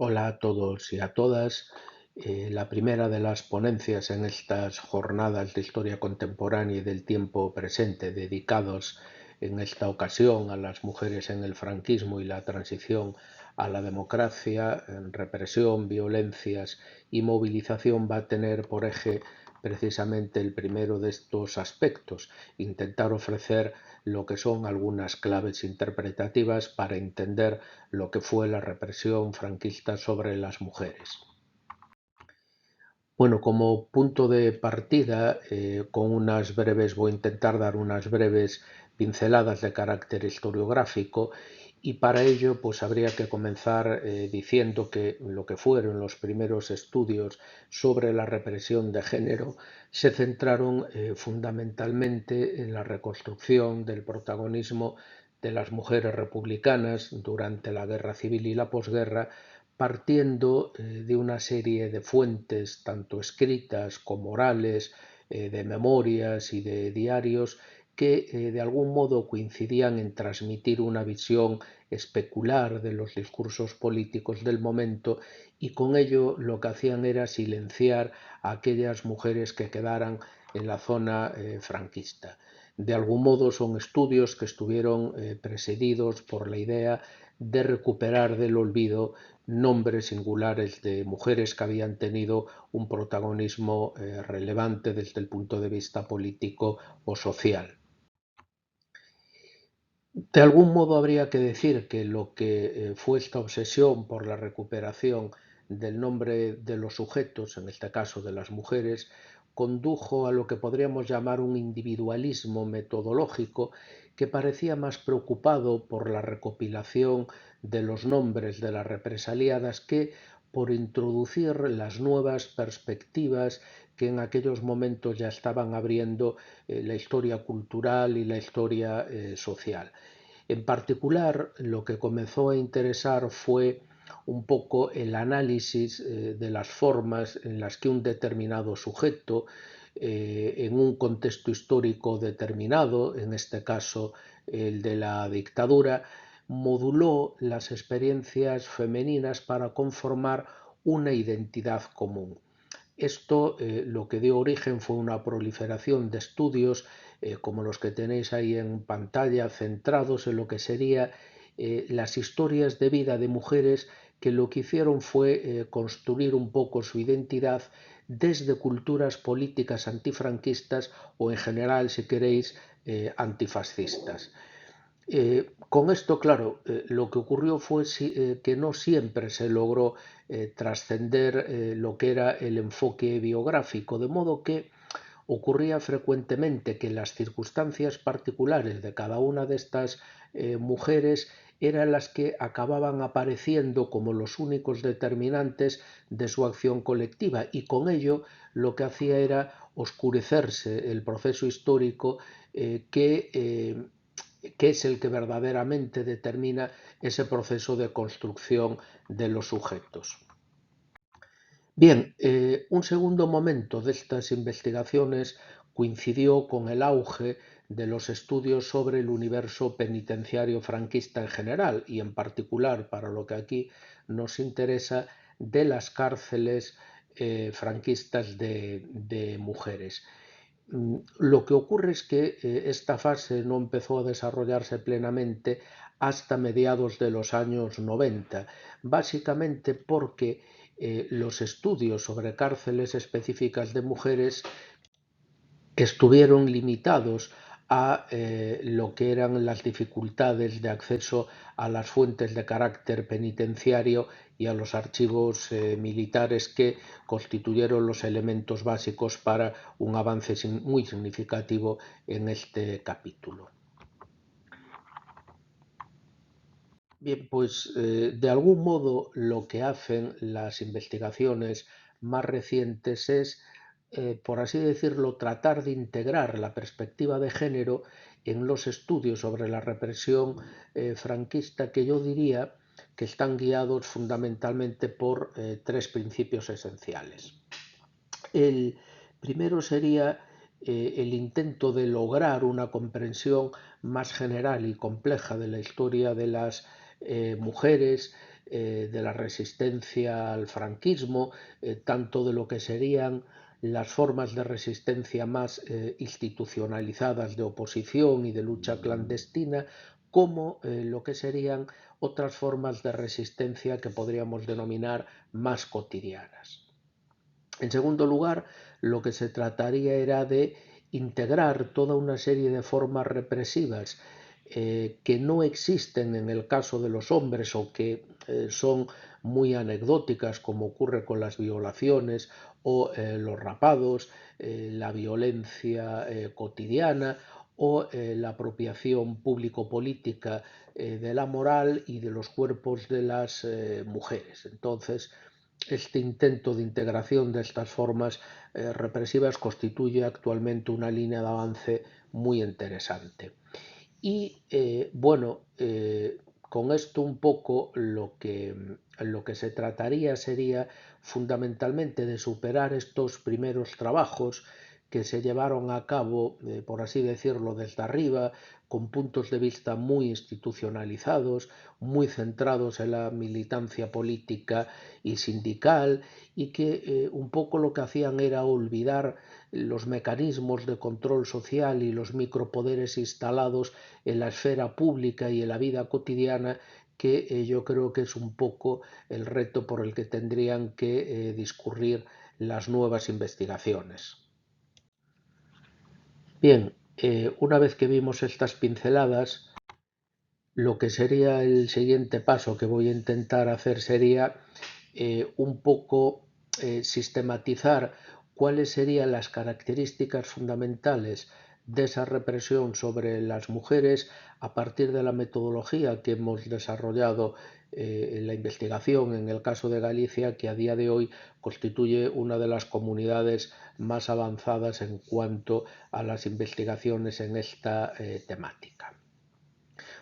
Hola a todos y a todas. La primera de las ponencias en estas jornadas de historia contemporánea y del tiempo presente dedicados en esta ocasión a las mujeres en el franquismo y la transición a la democracia, en represión, violencias y movilización va a tener por eje precisamente el primero de estos aspectos, intentar ofrecer lo que son algunas claves interpretativas para entender lo que fue la represión franquista sobre las mujeres. Bueno, como punto de partida, voy a intentar dar unas breves pinceladas de carácter historiográfico y para ello pues habría que comenzar diciendo que lo que fueron los primeros estudios sobre la represión de género se centraron fundamentalmente en la reconstrucción del protagonismo de las mujeres republicanas durante la Guerra Civil y la posguerra, partiendo de una serie de fuentes, tanto escritas como orales, de memorias y de diarios, que de algún modo coincidían en transmitir una visión especular de los discursos políticos del momento y con ello lo que hacían era silenciar a aquellas mujeres que quedaran en la zona franquista. De algún modo son estudios que estuvieron precedidos por la idea de recuperar del olvido nombres singulares de mujeres que habían tenido un protagonismo relevante desde el punto de vista político o social. De algún modo habría que decir que lo que fue esta obsesión por la recuperación del nombre de los sujetos, en este caso de las mujeres, condujo a lo que podríamos llamar un individualismo metodológico que parecía más preocupado por la recopilación de los nombres de las represaliadas que por introducir las nuevas perspectivas que en aquellos momentos ya estaban abriendo la historia cultural y la historia social. En particular, lo que comenzó a interesar fue un poco el análisis de las formas en las que un determinado sujeto, en un contexto histórico determinado, en este caso el de la dictadura, moduló las experiencias femeninas para conformar una identidad común. Esto lo que dio origen fue una proliferación de estudios como los que tenéis ahí en pantalla, centrados en lo que serían las historias de vida de mujeres que lo que hicieron fue construir un poco su identidad desde culturas políticas antifranquistas o en general, si queréis, antifascistas. Con esto, claro, lo que ocurrió fue que no siempre se logró trascender lo que era el enfoque biográfico, de modo que ocurría frecuentemente que las circunstancias particulares de cada una de estas mujeres eran las que acababan apareciendo como los únicos determinantes de su acción colectiva y con ello lo que hacía era oscurecerse el proceso histórico que es el que verdaderamente determina ese proceso de construcción de los sujetos. Bien, un segundo momento de estas investigaciones coincidió con el auge de los estudios sobre el universo penitenciario franquista en general y en particular, para lo que aquí nos interesa, de las cárceles franquistas de mujeres. Lo que ocurre es que esta fase no empezó a desarrollarse plenamente hasta mediados de los años 90, básicamente porque los estudios sobre cárceles específicas de mujeres estuvieron limitados a lo que eran las dificultades de acceso a las fuentes de carácter penitenciario y a los archivos militares que constituyeron los elementos básicos para un avance muy significativo en este capítulo. Bien, pues de algún modo lo que hacen las investigaciones más recientes es, por así decirlo, tratar de integrar la perspectiva de género en los estudios sobre la represión franquista, que yo diría que están guiados fundamentalmente por tres principios esenciales. El primero sería el intento de lograr una comprensión más general y compleja de la historia de las mujeres de la resistencia al franquismo, tanto de lo que serían las formas de resistencia más institucionalizadas de oposición y de lucha clandestina, como lo que serían otras formas de resistencia que podríamos denominar más cotidianas. En segundo lugar, lo que se trataría era de integrar toda una serie de formas represivas que no existen en el caso de los hombres o que son muy anecdóticas, como ocurre con las violaciones o los rapados, la violencia cotidiana o la apropiación público-política de la moral y de los cuerpos de las mujeres. Entonces, este intento de integración de estas formas represivas constituye actualmente una línea de avance muy interesante. Y con esto un poco lo que se trataría sería fundamentalmente de superar estos primeros trabajos que se llevaron a cabo, por así decirlo, desde arriba, con puntos de vista muy institucionalizados, muy centrados en la militancia política y sindical, y que un poco lo que hacían era olvidar los mecanismos de control social y los micropoderes instalados en la esfera pública y en la vida cotidiana, que yo creo que es un poco el reto por el que tendrían que discurrir las nuevas investigaciones. Bien, una vez que vimos estas pinceladas, lo que sería el siguiente paso que voy a intentar hacer sería un poco sistematizar cuáles serían las características fundamentales de esa represión sobre las mujeres a partir de la metodología que hemos desarrollado en la investigación en el caso de Galicia, que a día de hoy constituye una de las comunidades más avanzadas en cuanto a las investigaciones en esta temática.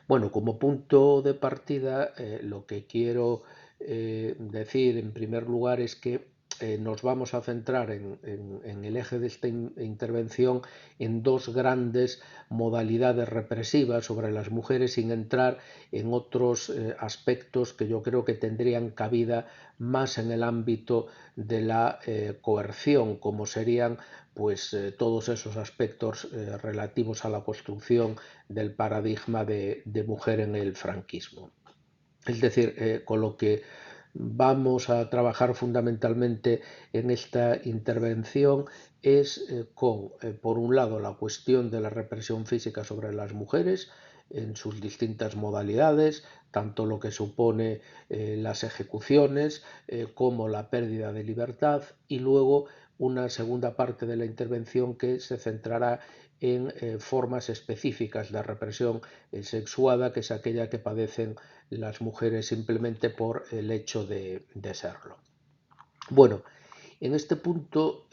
Bueno, como punto de partida, lo que quiero decir en primer lugar es que nos vamos a centrar en el eje de esta intervención en dos grandes modalidades represivas sobre las mujeres, sin entrar en otros aspectos que yo creo que tendrían cabida más en el ámbito de la coerción, como serían pues todos esos aspectos relativos a la construcción del paradigma de mujer en el franquismo. Es decir, con lo que vamos a trabajar fundamentalmente en esta intervención es con, por un lado, la cuestión de la represión física sobre las mujeres en sus distintas modalidades, tanto lo que supone las ejecuciones como la pérdida de libertad, y luego una segunda parte de la intervención que se centrará en formas específicas de represión sexuada, que es aquella que padecen las mujeres simplemente por el hecho de serlo. Bueno, en este punto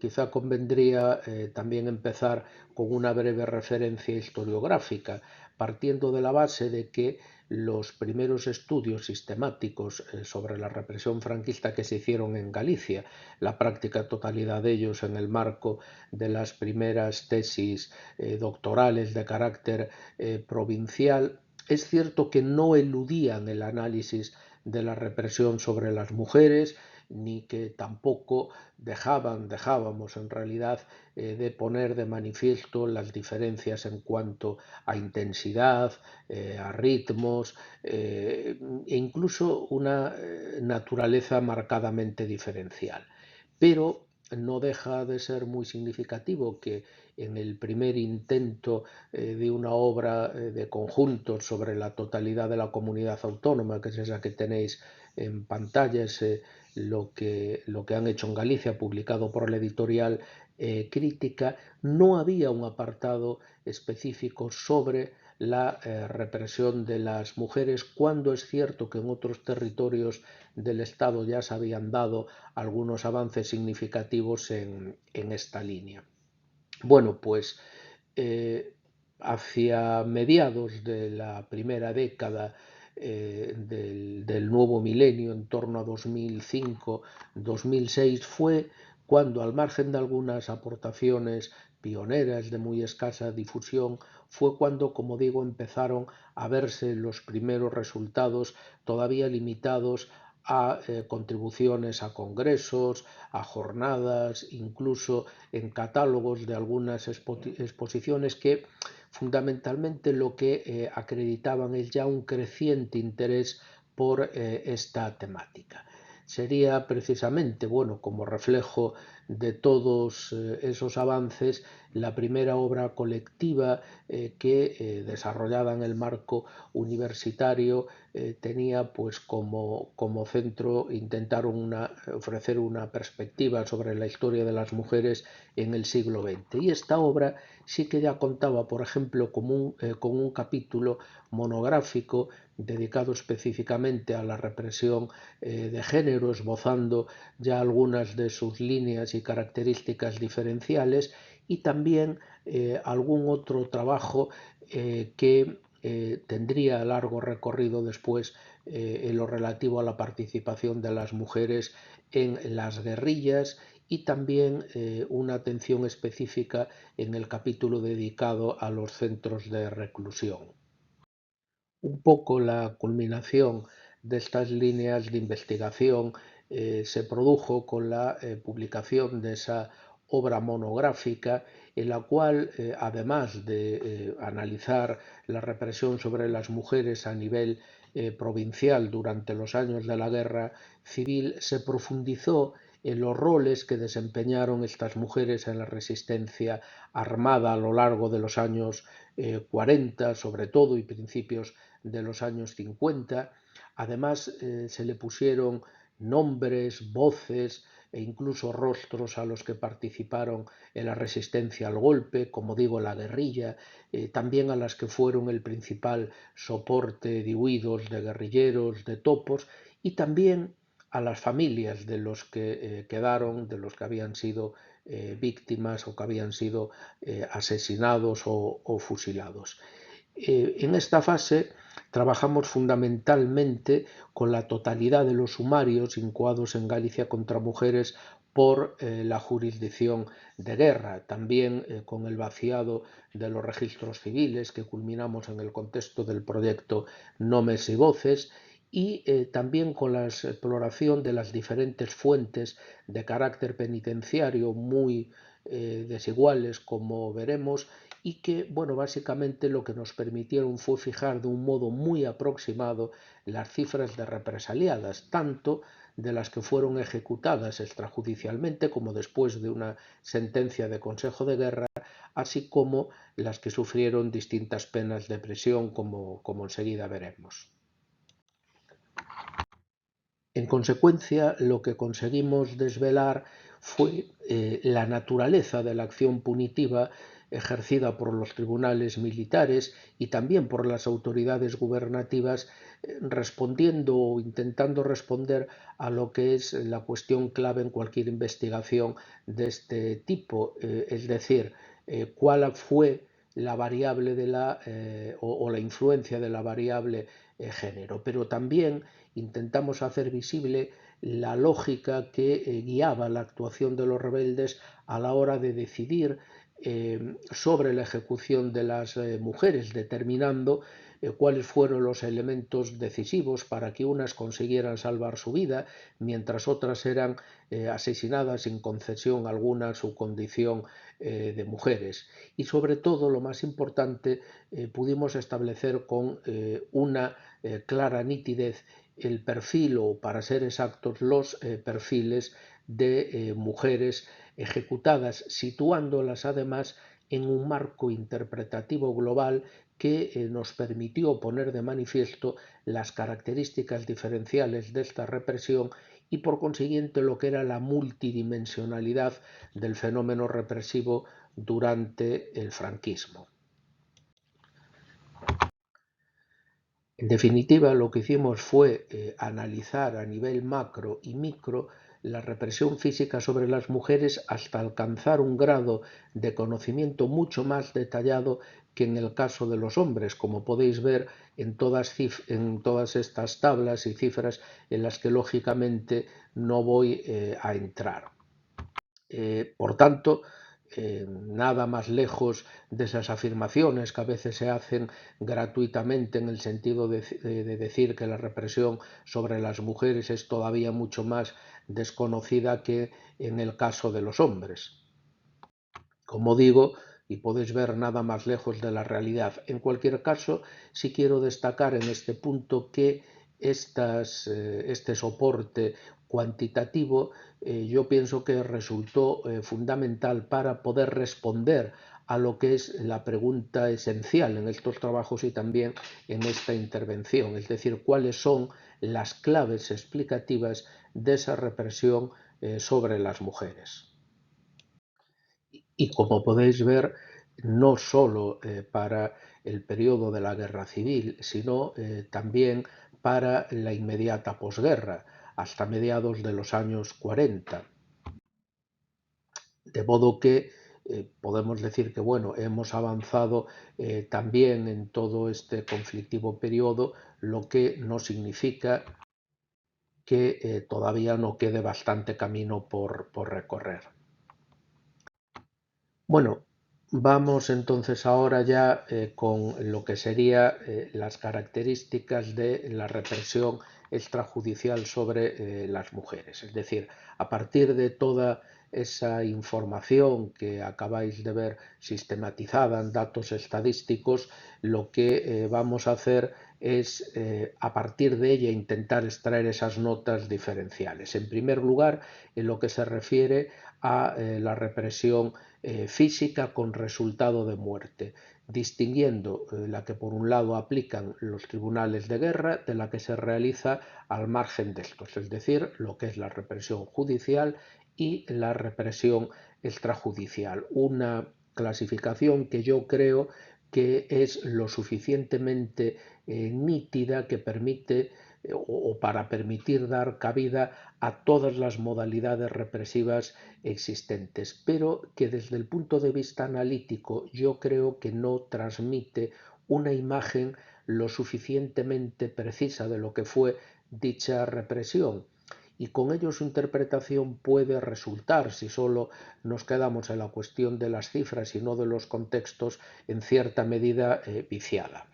quizá convendría también empezar con una breve referencia historiográfica, partiendo de la base de que los primeros estudios sistemáticos sobre la represión franquista que se hicieron en Galicia, la práctica totalidad de ellos en el marco de las primeras tesis doctorales de carácter provincial, es cierto que no eludían el análisis de la represión sobre las mujeres, ni que tampoco dejábamos en realidad de poner de manifiesto las diferencias en cuanto a intensidad, a ritmos e incluso una naturaleza marcadamente diferencial. Pero no deja de ser muy significativo que en el primer intento de una obra de conjunto sobre la totalidad de la comunidad autónoma, que es esa que tenéis en pantalla, lo que han hecho en Galicia, publicado por la editorial Crítica, no había un apartado específico sobre la represión de las mujeres, cuando es cierto que en otros territorios del Estado ya se habían dado algunos avances significativos en esta línea. Bueno, pues hacia mediados de la primera década del nuevo milenio, en torno a 2005-2006, fue cuando, al margen de algunas aportaciones pioneras de muy escasa difusión, fue cuando, como digo, empezaron a verse los primeros resultados todavía limitados a contribuciones a congresos, a jornadas, incluso en catálogos de algunas exposiciones que fundamentalmente lo que acreditaban es ya un creciente interés por esta temática. Sería precisamente, bueno, como reflejo de todos esos avances, la primera obra colectiva que, desarrollada en el marco universitario, tenía pues como centro intentar ofrecer una perspectiva sobre la historia de las mujeres en el siglo XX. Y esta obra sí que ya contaba, por ejemplo, con un capítulo monográfico dedicado específicamente a la represión de género, esbozando ya algunas de sus líneas y características diferenciales, y también algún otro trabajo que tendría largo recorrido después en lo relativo a la participación de las mujeres en las guerrillas, y también una atención específica en el capítulo dedicado a los centros de reclusión. Un poco la culminación de estas líneas de investigación se produjo con la publicación de esa obra monográfica, en la cual, además de analizar la represión sobre las mujeres a nivel provincial durante los años de la Guerra Civil, se profundizó en los roles que desempeñaron estas mujeres en la resistencia armada a lo largo de los años 40, sobre todo, y principios de los años 50. Además, se le pusieron nombres, voces e incluso rostros a los que participaron en la resistencia al golpe, como digo, la guerrilla, también a las que fueron el principal soporte de huidos de guerrilleros, de topos, y también a las familias de los que quedaron, de los que habían sido víctimas o que habían sido asesinados o fusilados. En esta fase trabajamos fundamentalmente con la totalidad de los sumarios incoados en Galicia contra mujeres por la jurisdicción de guerra, también con el vaciado de los registros civiles que culminamos en el contexto del proyecto Nomes y Voces, y también con la exploración de las diferentes fuentes de carácter penitenciario muy desiguales, como veremos, y que, bueno, básicamente lo que nos permitieron fue fijar de un modo muy aproximado las cifras de represaliadas, tanto de las que fueron ejecutadas extrajudicialmente como después de una sentencia de Consejo de Guerra, así como las que sufrieron distintas penas de prisión, como enseguida veremos. En consecuencia, lo que conseguimos desvelar fue la naturaleza de la acción punitiva ejercida por los tribunales militares y también por las autoridades gubernativas, respondiendo o intentando responder a lo que es la cuestión clave en cualquier investigación de este tipo, es decir, cuál fue la variable o la influencia de la variable género, pero también intentamos hacer visible la lógica que guiaba la actuación de los rebeldes a la hora de decidir sobre la ejecución de las mujeres, determinando cuáles fueron los elementos decisivos para que unas consiguieran salvar su vida, mientras otras eran asesinadas sin concesión alguna a su condición de mujeres. Y sobre todo, lo más importante, pudimos establecer con una clara nitidez el perfil, o para ser exactos, los perfiles de mujeres ejecutadas, situándolas además en un marco interpretativo global que nos permitió poner de manifiesto las características diferenciales de esta represión y, por consiguiente, lo que era la multidimensionalidad del fenómeno represivo durante el franquismo. En definitiva, lo que hicimos fue analizar a nivel macro y micro la represión física sobre las mujeres hasta alcanzar un grado de conocimiento mucho más detallado que en el caso de los hombres, como podéis ver en todas estas tablas y cifras en las que lógicamente no voy a entrar. Por tanto, nada más lejos de esas afirmaciones que a veces se hacen gratuitamente en el sentido de decir que la represión sobre las mujeres es todavía mucho más desconocida que en el caso de los hombres. Como digo, y podéis ver, nada más lejos de la realidad. En cualquier caso, sí quiero destacar en este punto que este soporte cuantitativo yo pienso que resultó fundamental para poder responder a lo que es la pregunta esencial en estos trabajos y también en esta intervención, es decir, cuáles son las claves explicativas de esa represión sobre las mujeres. Y como podéis ver, no solo para el periodo de la Guerra Civil, sino también para la inmediata posguerra, hasta mediados de los años 40. De modo que podemos decir que bueno, hemos avanzado también en todo este conflictivo periodo, lo que no significa que todavía no quede bastante camino por recorrer. Bueno, vamos entonces ahora ya con lo que serían las características de la represión extrajudicial sobre las mujeres. Es decir, a partir de toda esa información que acabáis de ver sistematizada en datos estadísticos, lo que vamos a hacer es, a partir de ella, intentar extraer esas notas diferenciales. En primer lugar, en lo que se refiere a la represión física con resultado de muerte, distinguiendo la que por un lado aplican los tribunales de guerra de la que se realiza al margen de estos, es decir, lo que es la represión judicial y la represión extrajudicial. Una clasificación que yo creo que es lo suficientemente nítida que permite o para permitir dar cabida a todas las modalidades represivas existentes, pero que desde el punto de vista analítico yo creo que no transmite una imagen lo suficientemente precisa de lo que fue dicha represión. Y con ello su interpretación puede resultar, si solo nos quedamos en la cuestión de las cifras y no de los contextos, en cierta medida viciada.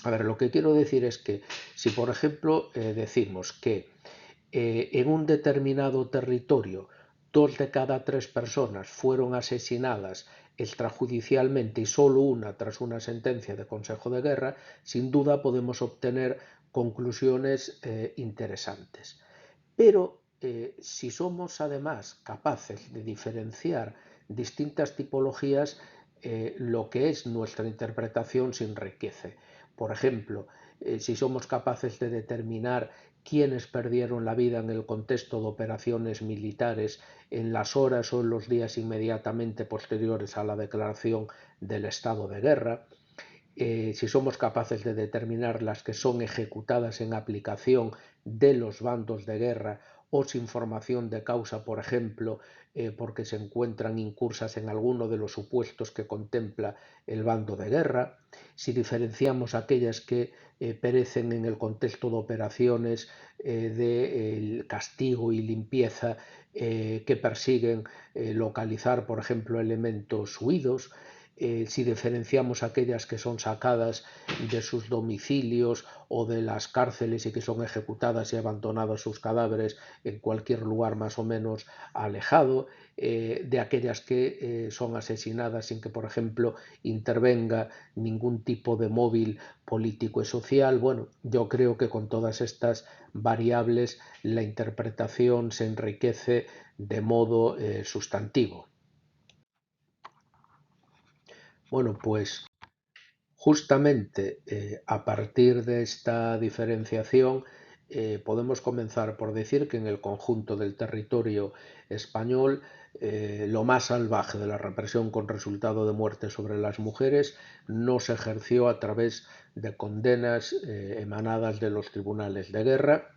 A ver, lo que quiero decir es que si, por ejemplo, decimos que en un determinado territorio 2 de cada 3 personas fueron asesinadas extrajudicialmente y solo una tras una sentencia de Consejo de Guerra, sin duda podemos obtener conclusiones interesantes. Pero si somos además capaces de diferenciar distintas tipologías, lo que es nuestra interpretación se enriquece. Por ejemplo, si somos capaces de determinar quiénes perdieron la vida en el contexto de operaciones militares en las horas o en los días inmediatamente posteriores a la declaración del estado de guerra, si somos capaces de determinar las que son ejecutadas en aplicación de los bandos de guerra o sin formación de causa, por ejemplo, porque se encuentran incursas en alguno de los supuestos que contempla el bando de guerra, si diferenciamos aquellas que perecen en el contexto de operaciones de castigo y limpieza que persiguen localizar, por ejemplo, elementos huidos, si diferenciamos aquellas que son sacadas de sus domicilios o de las cárceles y que son ejecutadas y abandonados sus cadáveres en cualquier lugar más o menos alejado, de aquellas que son asesinadas sin que, por ejemplo, intervenga ningún tipo de móvil político y social. Bueno, yo creo que con todas estas variables la interpretación se enriquece de modo sustantivo. Bueno, pues justamente a partir de esta diferenciación podemos comenzar por decir que en el conjunto del territorio español lo más salvaje de la represión con resultado de muerte sobre las mujeres no se ejerció a través de condenas emanadas de los tribunales de guerra.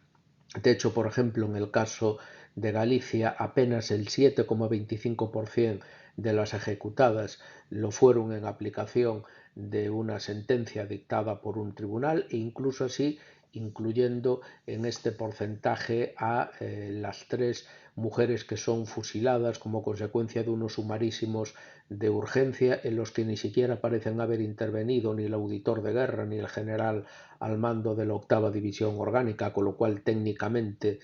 De hecho, por ejemplo, en el caso de Galicia, apenas el 7,25% de las ejecutadas lo fueron en aplicación de una sentencia dictada por un tribunal e incluso así incluyendo en este porcentaje a las 3 mujeres que son fusiladas como consecuencia de unos sumarísimos de urgencia en los que ni siquiera parecen haber intervenido ni el auditor de guerra ni el general al mando de la 8ª División Orgánica, con lo cual técnicamente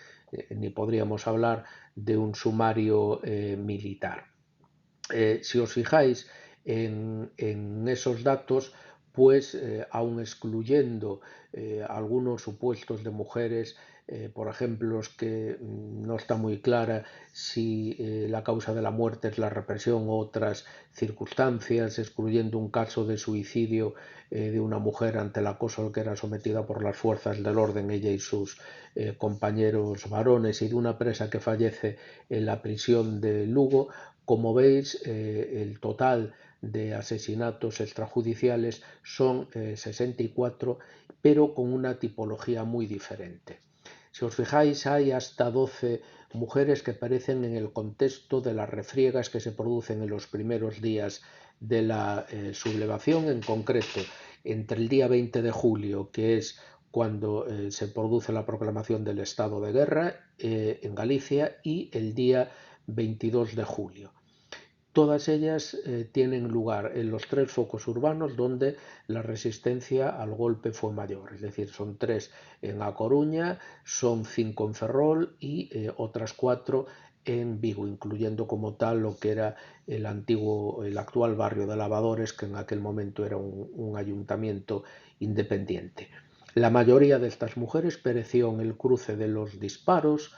ni podríamos hablar de un sumario militar. Si os fijáis en esos datos, pues aun excluyendo algunos supuestos de mujeres, por ejemplo, los que no está muy clara si la causa de la muerte es la represión u otras circunstancias, excluyendo un caso de suicidio de una mujer ante el acoso al que era sometida por las fuerzas del orden, ella y sus compañeros varones, y de una presa que fallece en la prisión de Lugo. Como veis, el total de asesinatos extrajudiciales son 64, pero con una tipología muy diferente. Si os fijáis, hay hasta 12 mujeres que aparecen en el contexto de las refriegas que se producen en los primeros días de la sublevación, en concreto entre el día 20 de julio, que es cuando se produce la proclamación del estado de guerra en Galicia, y el día 22 de julio. Todas ellas tienen lugar en los 3 focos urbanos donde la resistencia al golpe fue mayor, es decir, son 3 en A Coruña, son 5 en Ferrol y otras 4 en Vigo, incluyendo como tal lo que era el actual barrio de Lavadores, que en aquel momento era un ayuntamiento independiente. La mayoría de estas mujeres pereció en el cruce de los disparos,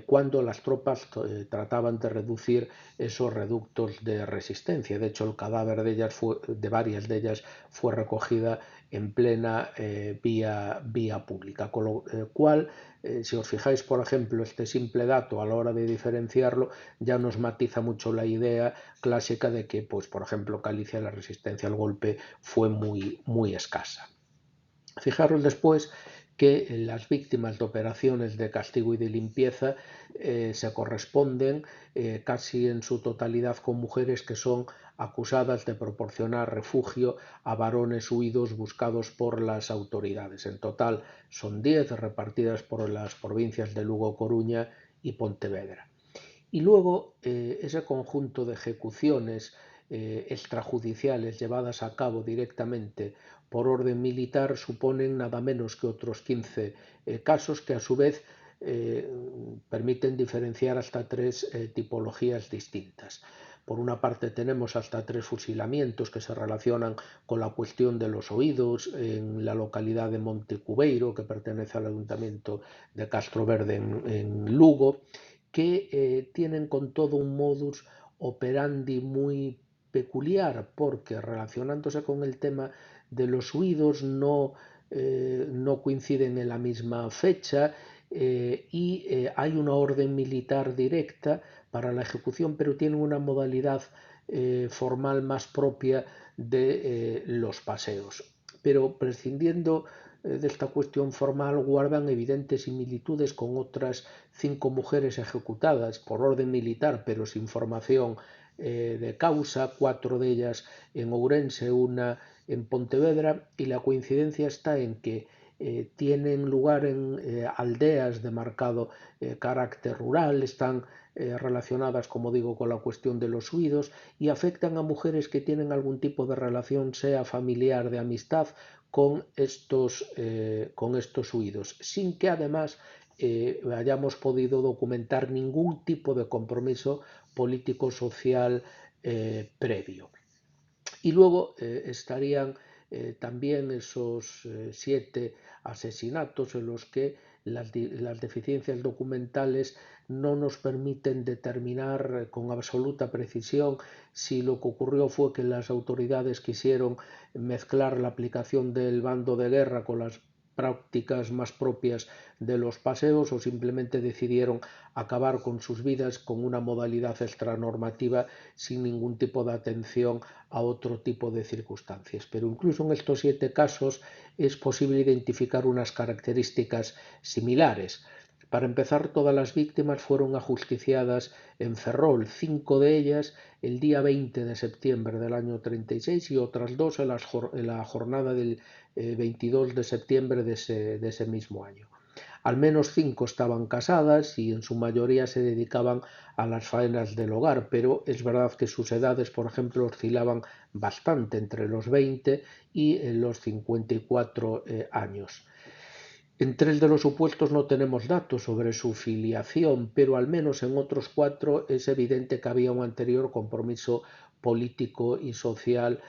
cuando las tropas trataban de reducir esos reductos de resistencia. De hecho, el cadáver de varias de ellas fue recogida en plena vía pública, con lo cual, si os fijáis, por ejemplo, este simple dato a la hora de diferenciarlo ya nos matiza mucho la idea clásica de que, pues, por ejemplo, Galicia, la resistencia al golpe fue muy escasa. Fijaros después que las víctimas de operaciones de castigo y de limpieza se corresponden casi en su totalidad con mujeres que son acusadas de proporcionar refugio a varones huidos buscados por las autoridades. En total son 10 repartidas por las provincias de Lugo, Coruña y Pontevedra. Y luego ese conjunto de ejecuciones extrajudiciales llevadas a cabo directamente por orden militar suponen nada menos que otros 15 casos que a su vez permiten diferenciar hasta 3 tipologías distintas. Por una parte tenemos hasta 3 fusilamientos que se relacionan con la cuestión de los oídos en la localidad de Montecubeiro, que pertenece al ayuntamiento de Castroverde en Lugo, que tienen con todo un modus operandi muy peculiar, porque relacionándose con el tema de los huidos no coinciden en la misma fecha y hay una orden militar directa para la ejecución, pero tienen una modalidad formal más propia de los paseos. Pero prescindiendo de esta cuestión formal, guardan evidentes similitudes con otras 5 mujeres ejecutadas por orden militar, pero sin formación de causa, 4 de ellas en Ourense, una en Pontevedra, y la coincidencia está en que tienen lugar en aldeas de marcado carácter rural, están relacionadas, como digo, con la cuestión de los huidos y afectan a mujeres que tienen algún tipo de relación, sea familiar, de amistad, con estos huidos, sin que además hayamos podido documentar ningún tipo de compromiso político-social previo. Y luego estarían también esos 7 asesinatos en los que las deficiencias documentales no nos permiten determinar con absoluta precisión si lo que ocurrió fue que las autoridades quisieron mezclar la aplicación del bando de guerra con las prácticas más propias de los paseos o simplemente decidieron acabar con sus vidas con una modalidad extranormativa sin ningún tipo de atención a otro tipo de circunstancias. Pero incluso en estos 7 casos es posible identificar unas características similares. Para empezar, todas las víctimas fueron ajusticiadas en Ferrol, 5 de ellas el día 20 de septiembre del año 36 y otras 2 en la jornada del 22 de septiembre de ese mismo año. Al menos 5 estaban casadas y en su mayoría se dedicaban a las faenas del hogar, pero es verdad que sus edades, por ejemplo, oscilaban bastante entre los 20 y los 54 años. En 3 de los supuestos no tenemos datos sobre su filiación, pero al menos en otros 4 es evidente que había un anterior compromiso político y social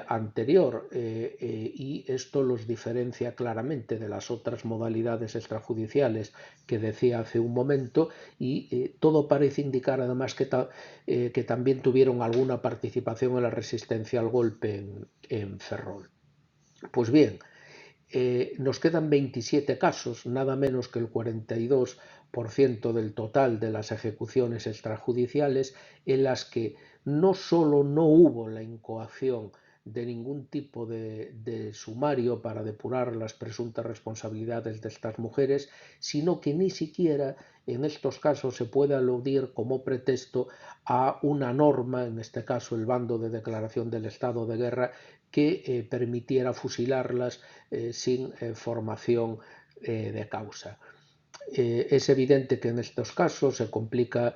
anterior, y esto los diferencia claramente de las otras modalidades extrajudiciales que decía hace un momento, y todo parece indicar además que también tuvieron alguna participación en la resistencia al golpe en Ferrol. Pues bien, nos quedan 27 casos, nada menos que el 42% del total de las ejecuciones extrajudiciales, en las que no solo no hubo la incoación de ningún tipo de sumario para depurar las presuntas responsabilidades de estas mujeres, sino que ni siquiera en estos casos se puede aludir como pretexto a una norma, en este caso el bando de declaración del estado de guerra, que permitiera fusilarlas sin formación de causa. Es evidente que en estos casos se complica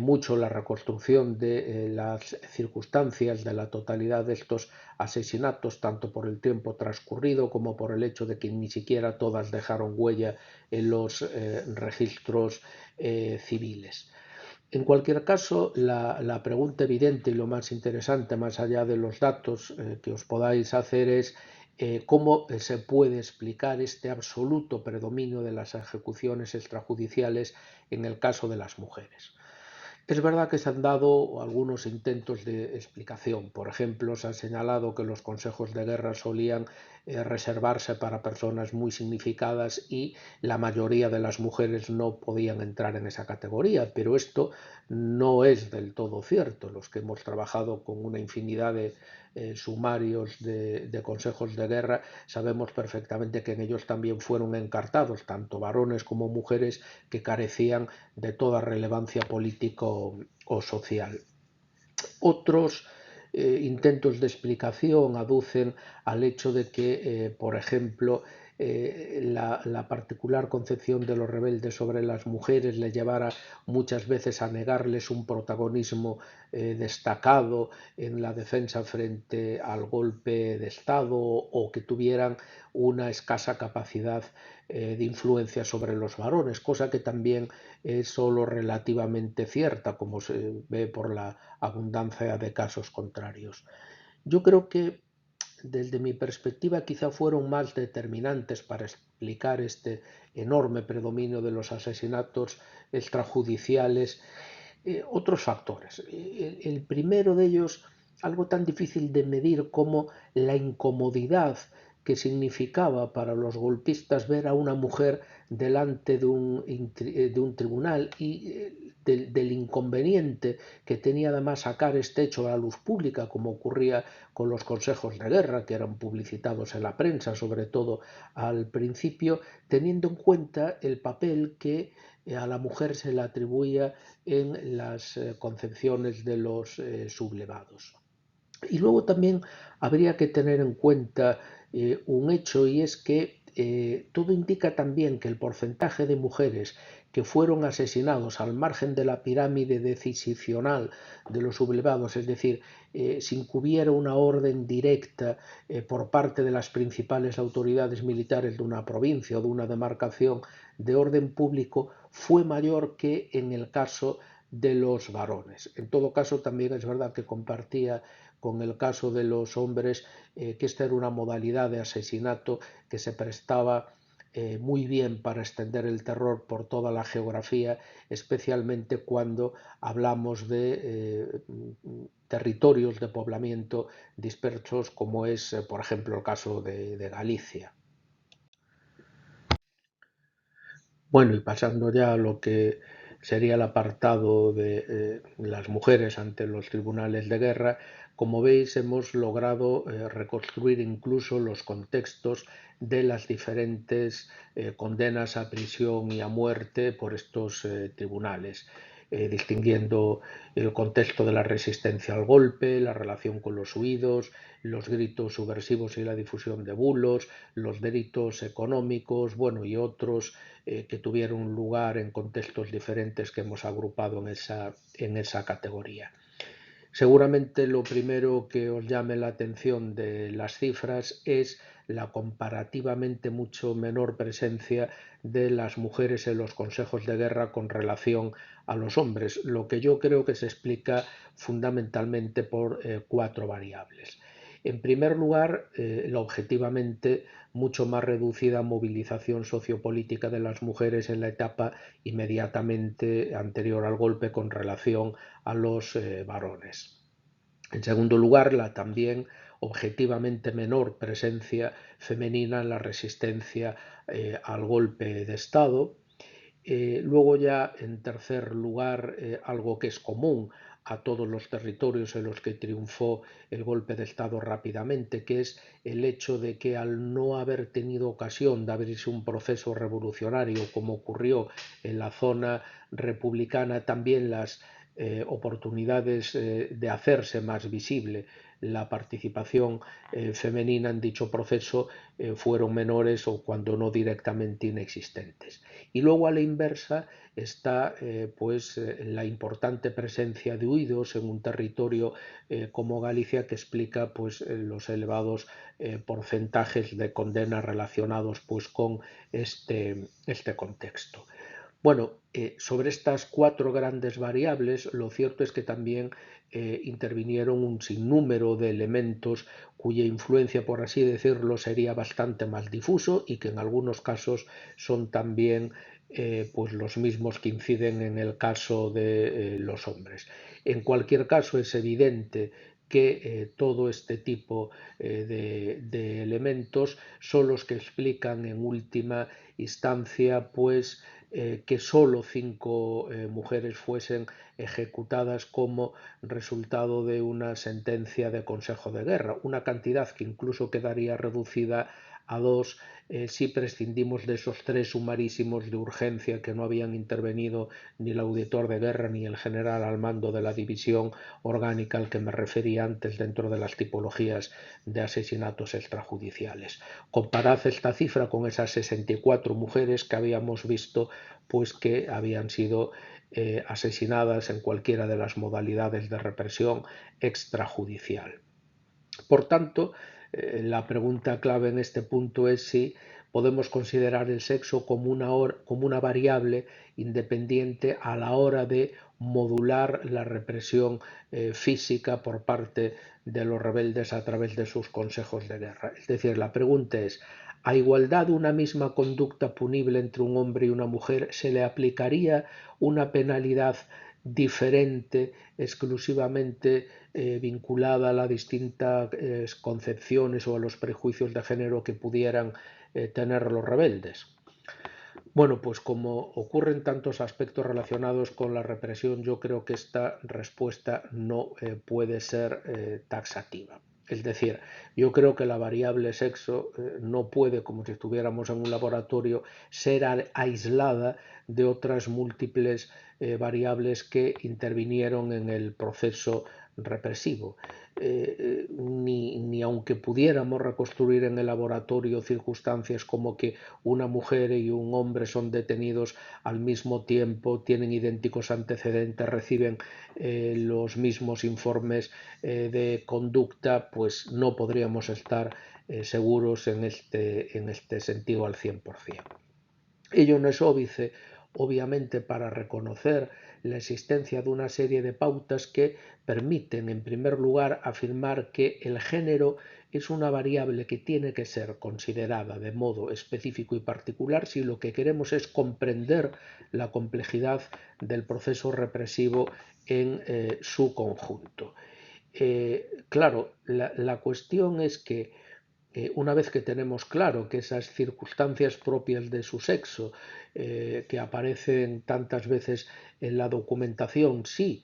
mucho la reconstrucción de las circunstancias de la totalidad de estos asesinatos, tanto por el tiempo transcurrido como por el hecho de que ni siquiera todas dejaron huella en los registros civiles. En cualquier caso, la pregunta evidente y lo más interesante, más allá de los datos que os podáis hacer, es cómo se puede explicar este absoluto predominio de las ejecuciones extrajudiciales en el caso de las mujeres. Es verdad que se han dado algunos intentos de explicación. Por ejemplo, se ha señalado que los consejos de guerra solían reservarse para personas muy significadas y la mayoría de las mujeres no podían entrar en esa categoría, pero esto no es del todo cierto. Los que hemos trabajado con una infinidad de sumarios de consejos de guerra sabemos perfectamente que en ellos también fueron encartados tanto varones como mujeres que carecían de toda relevancia política o social. Otros intentos de explicación aducen al hecho de que, por ejemplo, la particular concepción de los rebeldes sobre las mujeres le llevara muchas veces a negarles un protagonismo destacado en la defensa frente al golpe de Estado, o que tuvieran una escasa capacidad de influencia sobre los varones, cosa que también es solo relativamente cierta, como se ve por la abundancia de casos contrarios. Yo creo que desde mi perspectiva quizá fueron más determinantes para explicar este enorme predominio de los asesinatos extrajudiciales otros factores. El primero de ellos, algo tan difícil de medir como la incomodidad que significaba para los golpistas ver a una mujer delante de un tribunal, y del inconveniente que tenía además sacar este hecho a la luz pública, como ocurría con los consejos de guerra, que eran publicitados en la prensa, sobre todo al principio, teniendo en cuenta el papel que a la mujer se le atribuía en las concepciones de los sublevados. Y luego también habría que tener en cuenta un hecho, y es que todo indica también que el porcentaje de mujeres que fueron asesinados al margen de la pirámide decisional de los sublevados, es decir, sin que hubiera una orden directa por parte de las principales autoridades militares de una provincia o de una demarcación de orden público, fue mayor que en el caso de los varones. En todo caso, también es verdad que compartía con el caso de los hombres que esta era una modalidad de asesinato que se prestaba muy bien para extender el terror por toda la geografía, especialmente cuando hablamos de territorios de poblamiento dispersos, como es, por ejemplo, el caso de Galicia. Bueno, y pasando ya a lo que sería el apartado de las mujeres ante los tribunales de guerra, Como veis, hemos logrado reconstruir incluso los contextos de las diferentes condenas a prisión y a muerte por estos tribunales, distinguiendo el contexto de la resistencia al golpe, la relación con los huidos, los gritos subversivos y la difusión de bulos, los delitos económicos, bueno, y otros que tuvieron lugar en contextos diferentes que hemos agrupado en esa categoría. Seguramente lo primero que os llame la atención de las cifras es la comparativamente mucho menor presencia de las mujeres en los consejos de guerra con relación a los hombres, lo que yo creo que se explica fundamentalmente por cuatro variables. En primer lugar, la objetivamente mucho más reducida movilización sociopolítica de las mujeres en la etapa inmediatamente anterior al golpe con relación a los varones. En segundo lugar, la también objetivamente menor presencia femenina en la resistencia al golpe de Estado. Luego ya, en tercer lugar, algo que es común a todos los territorios en los que triunfó el golpe de Estado rápidamente, que es el hecho de que al no haber tenido ocasión de abrirse un proceso revolucionario como ocurrió en la zona republicana, también las oportunidades de hacerse más visible la participación femenina en dicho proceso fueron menores o cuando no directamente inexistentes. Y luego a la inversa está la importante presencia de huidos en un territorio como Galicia que explica los elevados porcentajes de condenas relacionados con este contexto. Bueno, sobre estas cuatro grandes variables, lo cierto es que también intervinieron un sinnúmero de elementos cuya influencia, por así decirlo, sería bastante más difuso y que en algunos casos son también los mismos que inciden en el caso de los hombres. En cualquier caso, es evidente que todo este tipo de elementos son los que explican en última instancia que solo 5 mujeres fuesen ejecutadas como resultado de una sentencia de Consejo de Guerra, una cantidad que incluso quedaría reducida a 2 si prescindimos de esos 3 sumarísimos de urgencia que no habían intervenido ni el auditor de guerra ni el general al mando de la división orgánica al que me refería antes dentro de las tipologías de asesinatos extrajudiciales. Comparad esta cifra con esas 64 mujeres que habíamos visto que habían sido asesinadas en cualquiera de las modalidades de represión extrajudicial. Por tanto, la pregunta clave en este punto es si podemos considerar el sexo como una variable independiente a la hora de modular la represión física por parte de los rebeldes a través de sus consejos de guerra. Es decir, la pregunta es, ¿a igualdad de una misma conducta punible entre un hombre y una mujer se le aplicaría una penalidad diferente exclusivamente vinculada a las distintas concepciones o a los prejuicios de género que pudieran tener los rebeldes? Bueno, pues como ocurren tantos aspectos relacionados con la represión, yo creo que esta respuesta no puede ser taxativa. Es decir, yo creo que la variable sexo no puede, como si estuviéramos en un laboratorio, ser aislada de otras múltiples variables que intervinieron en el proceso represivo. Ni aunque pudiéramos reconstruir en el laboratorio circunstancias como que una mujer y un hombre son detenidos al mismo tiempo, tienen idénticos antecedentes, reciben los mismos informes de conducta, pues no podríamos estar seguros en este sentido al 100%. Ello no es óbice, obviamente, para reconocer la existencia de una serie de pautas que permiten, en primer lugar, afirmar que el género es una variable que tiene que ser considerada de modo específico y particular si lo que queremos es comprender la complejidad del proceso represivo en su conjunto. Claro, la cuestión es que una vez que tenemos claro que esas circunstancias propias de su sexo, que aparecen tantas veces en la documentación, sí,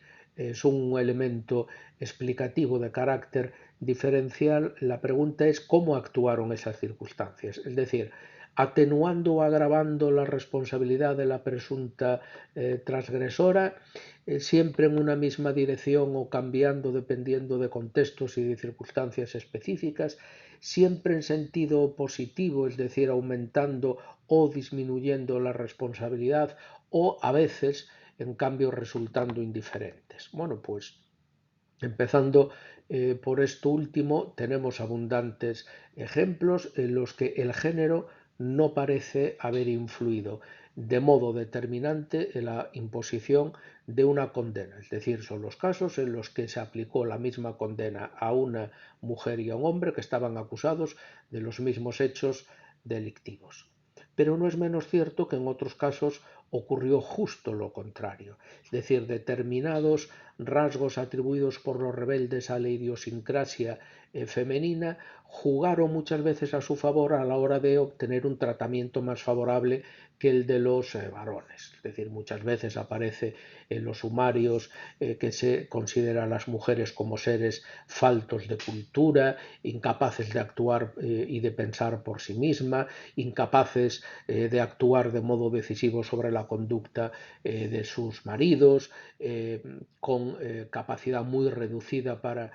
son un elemento explicativo de carácter diferencial, la pregunta es cómo actuaron esas circunstancias. Es decir, atenuando o agravando la responsabilidad de la presunta transgresora, siempre en una misma dirección o cambiando dependiendo de contextos y de circunstancias específicas, siempre en sentido positivo, es decir, aumentando o disminuyendo la responsabilidad, o a veces, en cambio, resultando indiferentes. Bueno, pues empezando por esto último, tenemos abundantes ejemplos en los que el género no parece haber influido de modo determinante en la imposición de una condena. Es decir, son los casos en los que se aplicó la misma condena a una mujer y a un hombre que estaban acusados de los mismos hechos delictivos. Pero no es menos cierto que en otros casos ocurrió justo lo contrario, es decir, determinados rasgos atribuidos por los rebeldes a la idiosincrasia femenina jugaron muchas veces a su favor a la hora de obtener un tratamiento más favorable que el de los varones. Es decir, muchas veces aparece en los sumarios que se considera a las mujeres como seres faltos de cultura, incapaces de actuar y de pensar por sí misma, incapaces de actuar de modo decisivo sobre la conducta de sus maridos, con capacidad muy reducida para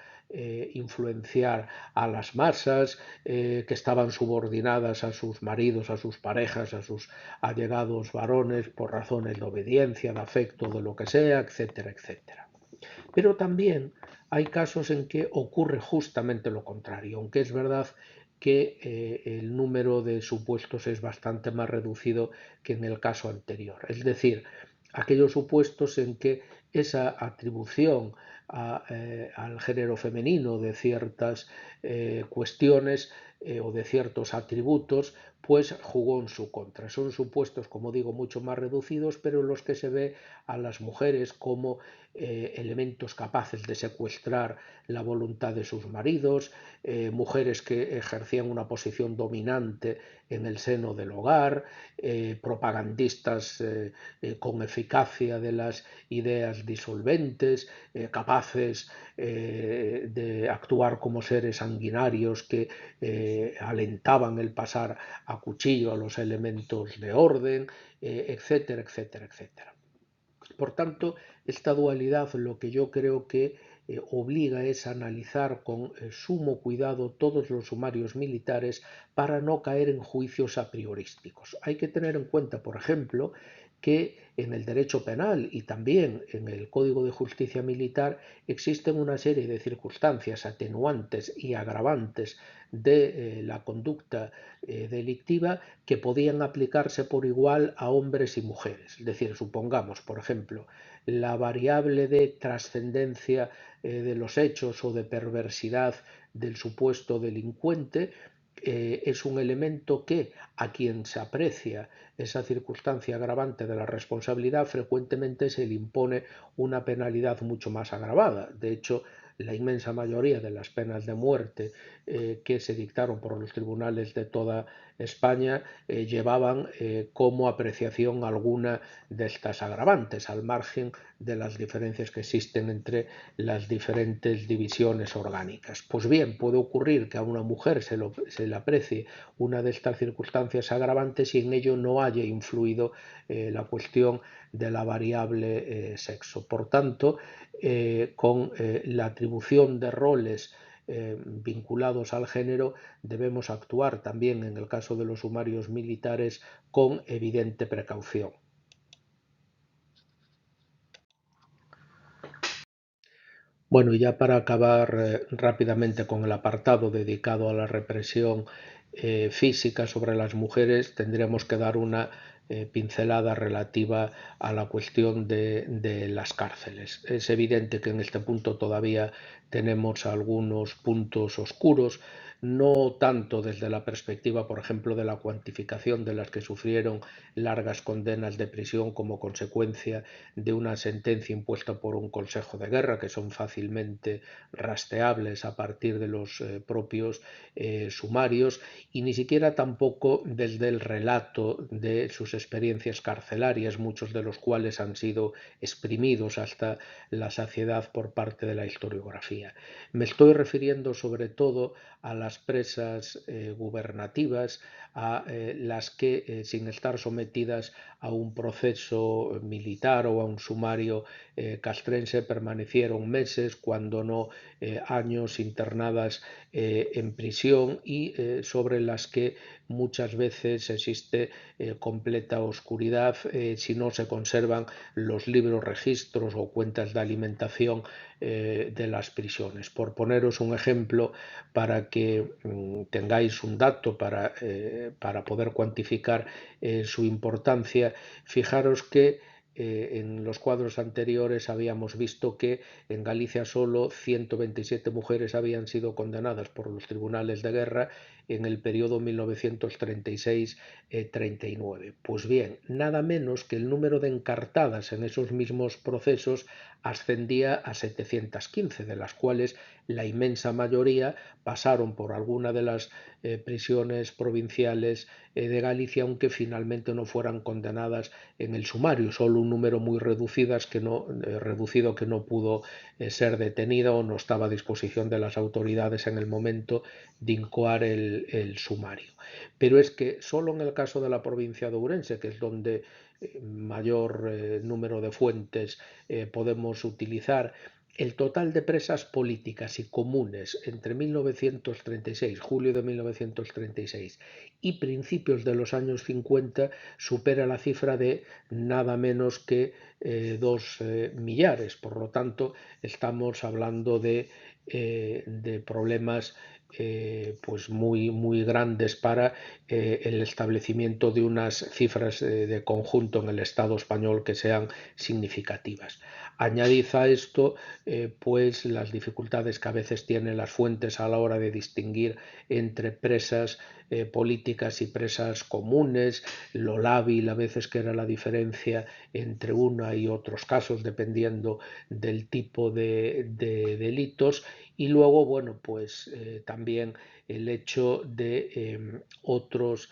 influenciar a las masas, que estaban subordinadas a sus maridos, a sus parejas, a sus allegados varones por razones de obediencia, de afecto, de lo que sea, etcétera, etcétera. Pero también hay casos en que ocurre justamente lo contrario, aunque es verdad que el número de supuestos es bastante más reducido que en el caso anterior. Es decir, aquellos supuestos en que esa atribución al género femenino de ciertas cuestiones o de ciertos atributos, pues jugó en su contra. Son supuestos, como digo, mucho más reducidos, pero en los que se ve a las mujeres como elementos capaces de secuestrar la voluntad de sus maridos, mujeres que ejercían una posición dominante en el seno del hogar, propagandistas con eficacia de las ideas disolventes, capaces de actuar como seres sanguinarios que alentaban el pasar a cuchillo a los elementos de orden, etcétera, etcétera, etcétera. Por tanto, esta dualidad lo que yo creo que obliga es a analizar con sumo cuidado todos los sumarios militares para no caer en juicios a priorísticos. Hay que tener en cuenta, por ejemplo, que en el derecho penal y también en el Código de Justicia Militar existen una serie de circunstancias atenuantes y agravantes de la conducta delictiva que podían aplicarse por igual a hombres y mujeres. Es decir, supongamos, por ejemplo, la variable de trascendencia de los hechos o de perversidad del supuesto delincuente es un elemento que a quien se aprecia esa circunstancia agravante de la responsabilidad frecuentemente se le impone una penalidad mucho más agravada. De hecho, la inmensa mayoría de las penas de muerte que se dictaron por los tribunales de toda España llevaban como apreciación alguna de estas agravantes, al margen de las diferencias que existen entre las diferentes divisiones orgánicas. Pues bien, puede ocurrir que a una mujer se le aprecie una de estas circunstancias agravantes y en ello no haya influido la cuestión de la variable sexo. Por tanto, con la atribución de roles vinculados al género debemos actuar también en el caso de los sumarios militares con evidente precaución. Bueno, y ya para acabar rápidamente con el apartado dedicado a la represión física sobre las mujeres, tendríamos que dar una pincelada relativa a la cuestión de las cárceles. Es evidente que en este punto todavía tenemos algunos puntos oscuros, no tanto desde la perspectiva, por ejemplo, de la cuantificación de las que sufrieron largas condenas de prisión como consecuencia de una sentencia impuesta por un consejo de guerra, que son fácilmente rastreables a partir de los propios sumarios, y ni siquiera tampoco desde el relato de sus experiencias carcelarias, muchos de los cuales han sido exprimidos hasta la saciedad por parte de la historiografía. Me estoy refiriendo sobre todo a las presas gubernativas, a las que, sin estar sometidas a un proceso militar o a un sumario castrense, permanecieron meses, cuando no años, internadas en prisión, y sobre las que muchas veces existe completa oscuridad si no se conservan los libros registros o cuentas de alimentación de las prisiones. Por poneros un ejemplo, para que tengáis un dato para poder cuantificar su importancia, fijaros que en los cuadros anteriores habíamos visto que en Galicia solo 127 mujeres habían sido condenadas por los tribunales de guerra en el periodo 1936-39. Pues bien, nada menos que el número de encartadas en esos mismos procesos ascendía a 715, de las cuales la inmensa mayoría pasaron por alguna de las prisiones provinciales de Galicia, aunque finalmente no fueran condenadas en el sumario. Solo un número muy reducido que no pudo ser detenida o no estaba a disposición de las autoridades en el momento de incoar el sumario. Pero es que solo en el caso de la provincia de Ourense, que es donde mayor número de fuentes podemos utilizar, el total de presas políticas y comunes entre 1936, julio de 1936 y principios de los años 50 supera la cifra de nada menos que 2 millares. Por lo tanto, estamos hablando de problemas pues muy grandes para el establecimiento de unas cifras de conjunto en el Estado español que sean significativas. Añadid a esto pues las dificultades que a veces tienen las fuentes a la hora de distinguir entre presas políticas y presas comunes, lo lábil a veces que era la diferencia entre una y otros casos dependiendo del tipo de delitos, y luego, bueno, pues también el hecho de otros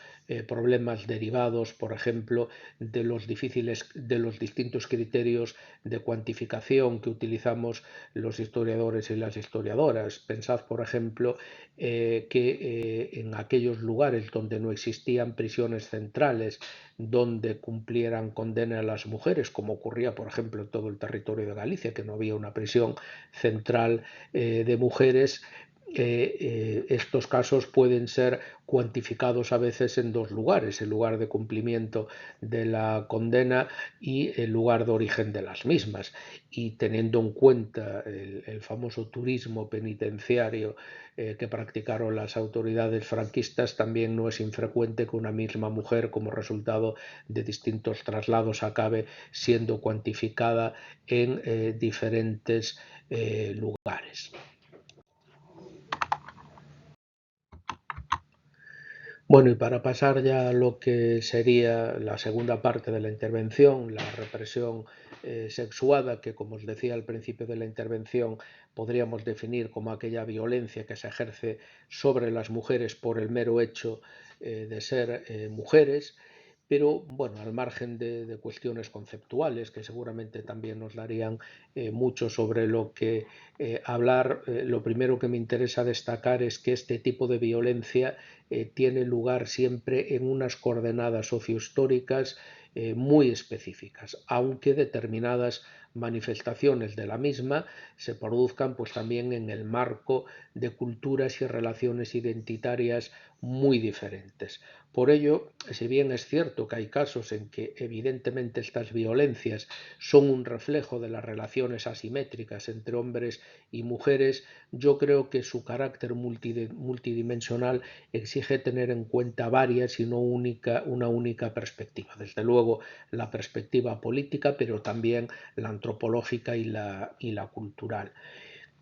problemas derivados, por ejemplo, de los distintos criterios de cuantificación que utilizamos los historiadores y las historiadoras. Pensad, por ejemplo, que en aquellos lugares donde no existían prisiones centrales donde cumplieran condena a las mujeres, como ocurría, por ejemplo, en todo el territorio de Galicia, que no había una prisión central de mujeres, estos casos pueden ser cuantificados a veces en dos lugares: el lugar de cumplimiento de la condena y el lugar de origen de las mismas. Y teniendo en cuenta el famoso turismo penitenciario que practicaron las autoridades franquistas, también no es infrecuente que una misma mujer, como resultado de distintos traslados, acabe siendo cuantificada en diferentes lugares. Bueno, y para pasar ya a lo que sería la segunda parte de la intervención, la represión sexuada, que, como os decía al principio de la intervención, podríamos definir como aquella violencia que se ejerce sobre las mujeres por el mero hecho de ser mujeres. Pero bueno, al margen de cuestiones conceptuales que seguramente también nos darían mucho sobre lo que hablar, lo primero que me interesa destacar es que este tipo de violencia tiene lugar siempre en unas coordenadas sociohistóricas muy específicas, aunque determinadas manifestaciones de la misma se produzcan pues también en el marco de culturas y relaciones identitarias muy diferentes. Por ello, si bien es cierto que hay casos en que evidentemente estas violencias son un reflejo de las relaciones asimétricas entre hombres y mujeres, yo creo que su carácter multidimensional exige tener en cuenta varias y no una única perspectiva. Desde luego la perspectiva política, pero también la antropológica y la cultural.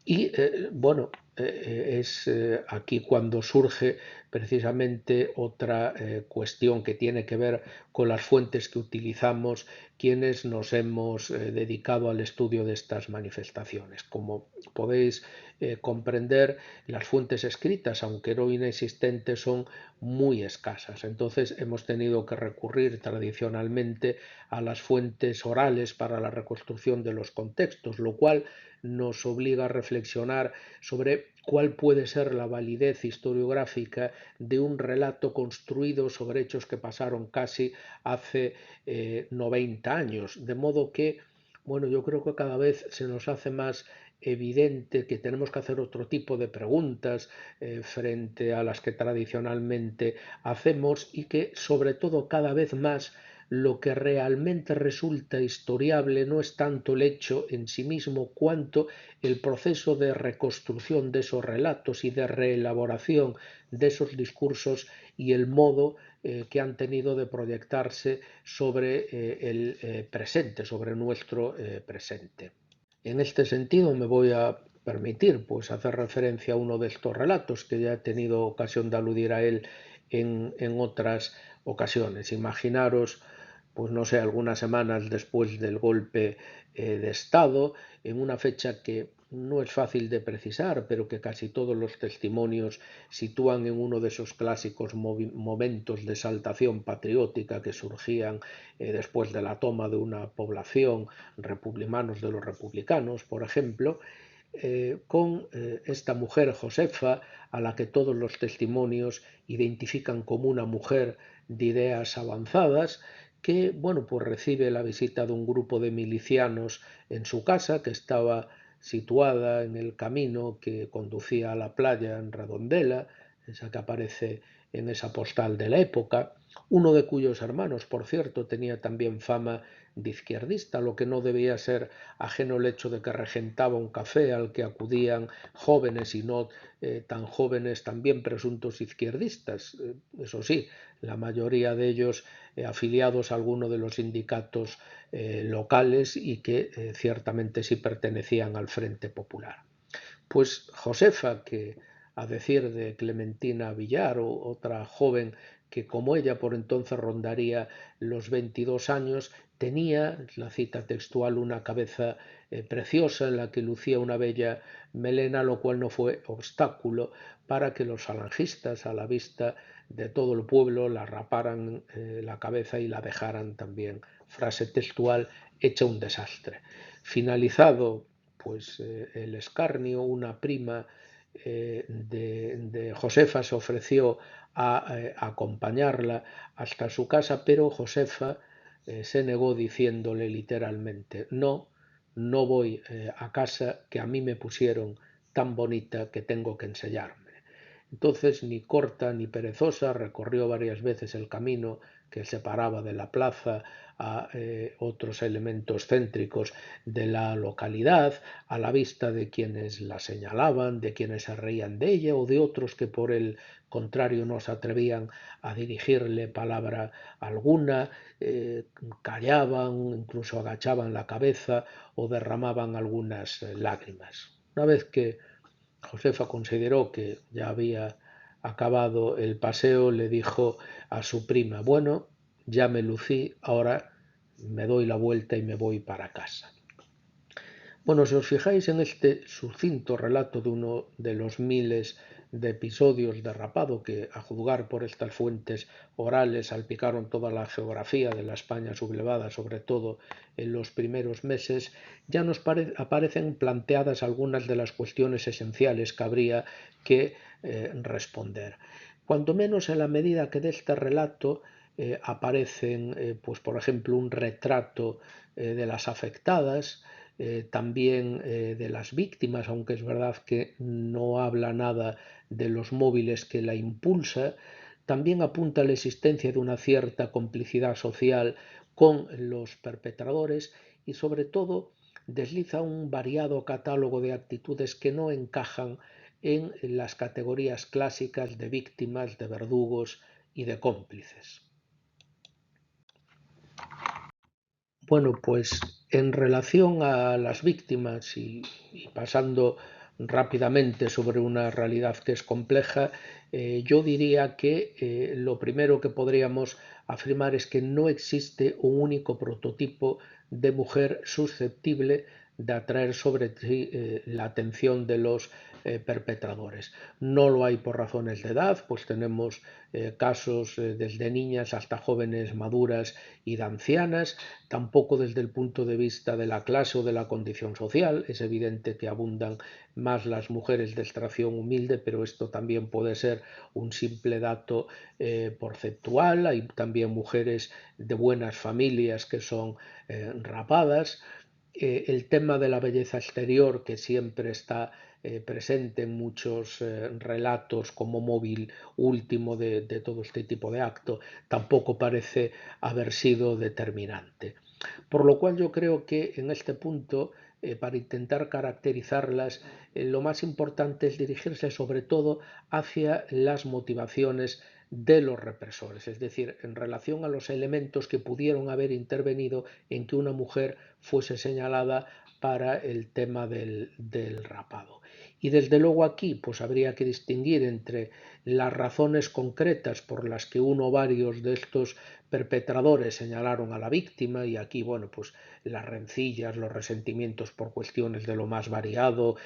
Y bueno, es aquí cuando surge precisamente otra cuestión que tiene que ver con las fuentes que utilizamos quienes nos hemos dedicado al estudio de estas manifestaciones. Como podéis comprender, las fuentes escritas, aunque no inexistentes, son muy escasas. Entonces hemos tenido que recurrir tradicionalmente a las fuentes orales para la reconstrucción de los contextos, lo cual nos obliga a reflexionar sobre cuál puede ser la validez historiográfica de un relato construido sobre hechos que pasaron casi hace 90 años. De modo que, bueno, yo creo que cada vez se nos hace más evidente que tenemos que hacer otro tipo de preguntas frente a las que tradicionalmente hacemos y que sobre todo cada vez más lo que realmente resulta historiable no es tanto el hecho en sí mismo cuanto el proceso de reconstrucción de esos relatos y de reelaboración de esos discursos y el modo que han tenido de proyectarse sobre el presente, sobre nuestro presente. En este sentido me voy a permitir pues, hacer referencia a uno de estos relatos que ya he tenido ocasión de aludir a él en otras ocasiones. Imaginaros, pues no sé, algunas semanas después del golpe de Estado, en una fecha que no es fácil de precisar, pero que casi todos los testimonios sitúan en uno de esos clásicos momentos de exaltación patriótica que surgían después de la toma de una población, republicanos de los republicanos, por ejemplo, con esta mujer Josefa, a la que todos los testimonios identifican como una mujer de ideas avanzadas, que bueno, pues recibe la visita de un grupo de milicianos en su casa, que estaba situada en el camino que conducía a la playa en Redondela, esa que aparece en esa postal de la época, uno de cuyos hermanos, por cierto, tenía también fama de izquierdista, lo que no debía ser ajeno el hecho de que regentaba un café al que acudían jóvenes y no tan jóvenes, también presuntos izquierdistas. Eso sí, la mayoría de ellos afiliados a alguno de los sindicatos locales y que ciertamente sí pertenecían al Frente Popular. Pues Josefa, que a decir de Clementina Villar, o otra joven que como ella por entonces rondaría los 22 años, tenía, la cita textual, una cabeza preciosa en la que lucía una bella melena, lo cual no fue obstáculo para que los falangistas, a la vista de todo el pueblo, la raparan la cabeza y la dejaran también, frase textual, hecha un desastre. Finalizado pues el escarnio, una prima de Josefa se ofreció a acompañarla hasta su casa, pero Josefa se negó diciéndole literalmente, no, no voy a casa que a mí me pusieron tan bonita que tengo que enseñarme. Entonces, ni corta ni perezosa, recorrió varias veces el camino que separaba de la plaza a otros elementos céntricos de la localidad, a la vista de quienes la señalaban, de quienes se reían de ella o de otros que por el contrario no se atrevían a dirigirle palabra alguna, callaban, incluso agachaban la cabeza o derramaban algunas lágrimas. Una vez que Josefa consideró que ya había acabado el paseo, le dijo a su prima, bueno, ya me lucí, ahora me doy la vuelta y me voy para casa. Bueno, si os fijáis en este sucinto relato de uno de los miles de episodios de Rapado que, a juzgar por estas fuentes orales, salpicaron toda la geografía de la España sublevada, sobre todo en los primeros meses, ya nos aparecen planteadas algunas de las cuestiones esenciales que habría que responder. Cuanto menos en la medida que de este relato aparecen, pues por ejemplo, un retrato de las afectadas, también de las víctimas, aunque es verdad que no habla nada de los móviles que la impulsa, también apunta a la existencia de una cierta complicidad social con los perpetradores y sobre todo desliza un variado catálogo de actitudes que no encajan en las categorías clásicas de víctimas, de verdugos y de cómplices. Bueno, pues en relación a las víctimas y pasando rápidamente sobre una realidad que es compleja, yo diría que lo primero que podríamos afirmar es que no existe un único prototipo de mujer susceptible de atraer sobre sí la atención de los perpetradores. No lo hay por razones de edad, pues tenemos casos desde niñas hasta jóvenes maduras y de ancianas, tampoco desde el punto de vista de la clase o de la condición social. Es evidente que abundan más las mujeres de extracción humilde, pero esto también puede ser un simple dato porcentual. Hay también mujeres de buenas familias que son rapadas. El tema de la belleza exterior, que siempre está presente en muchos relatos como móvil último de todo este tipo de acto, tampoco parece haber sido determinante. Por lo cual yo creo que en este punto, para intentar caracterizarlas, lo más importante es dirigirse sobre todo hacia las motivaciones de los represores, es decir, en relación a los elementos que pudieron haber intervenido en que una mujer fuese señalada para el tema del rapado. Y desde luego aquí pues habría que distinguir entre las razones concretas por las que uno o varios de estos perpetradores señalaron a la víctima, y aquí bueno pues las rencillas, los resentimientos por cuestiones de lo más variado,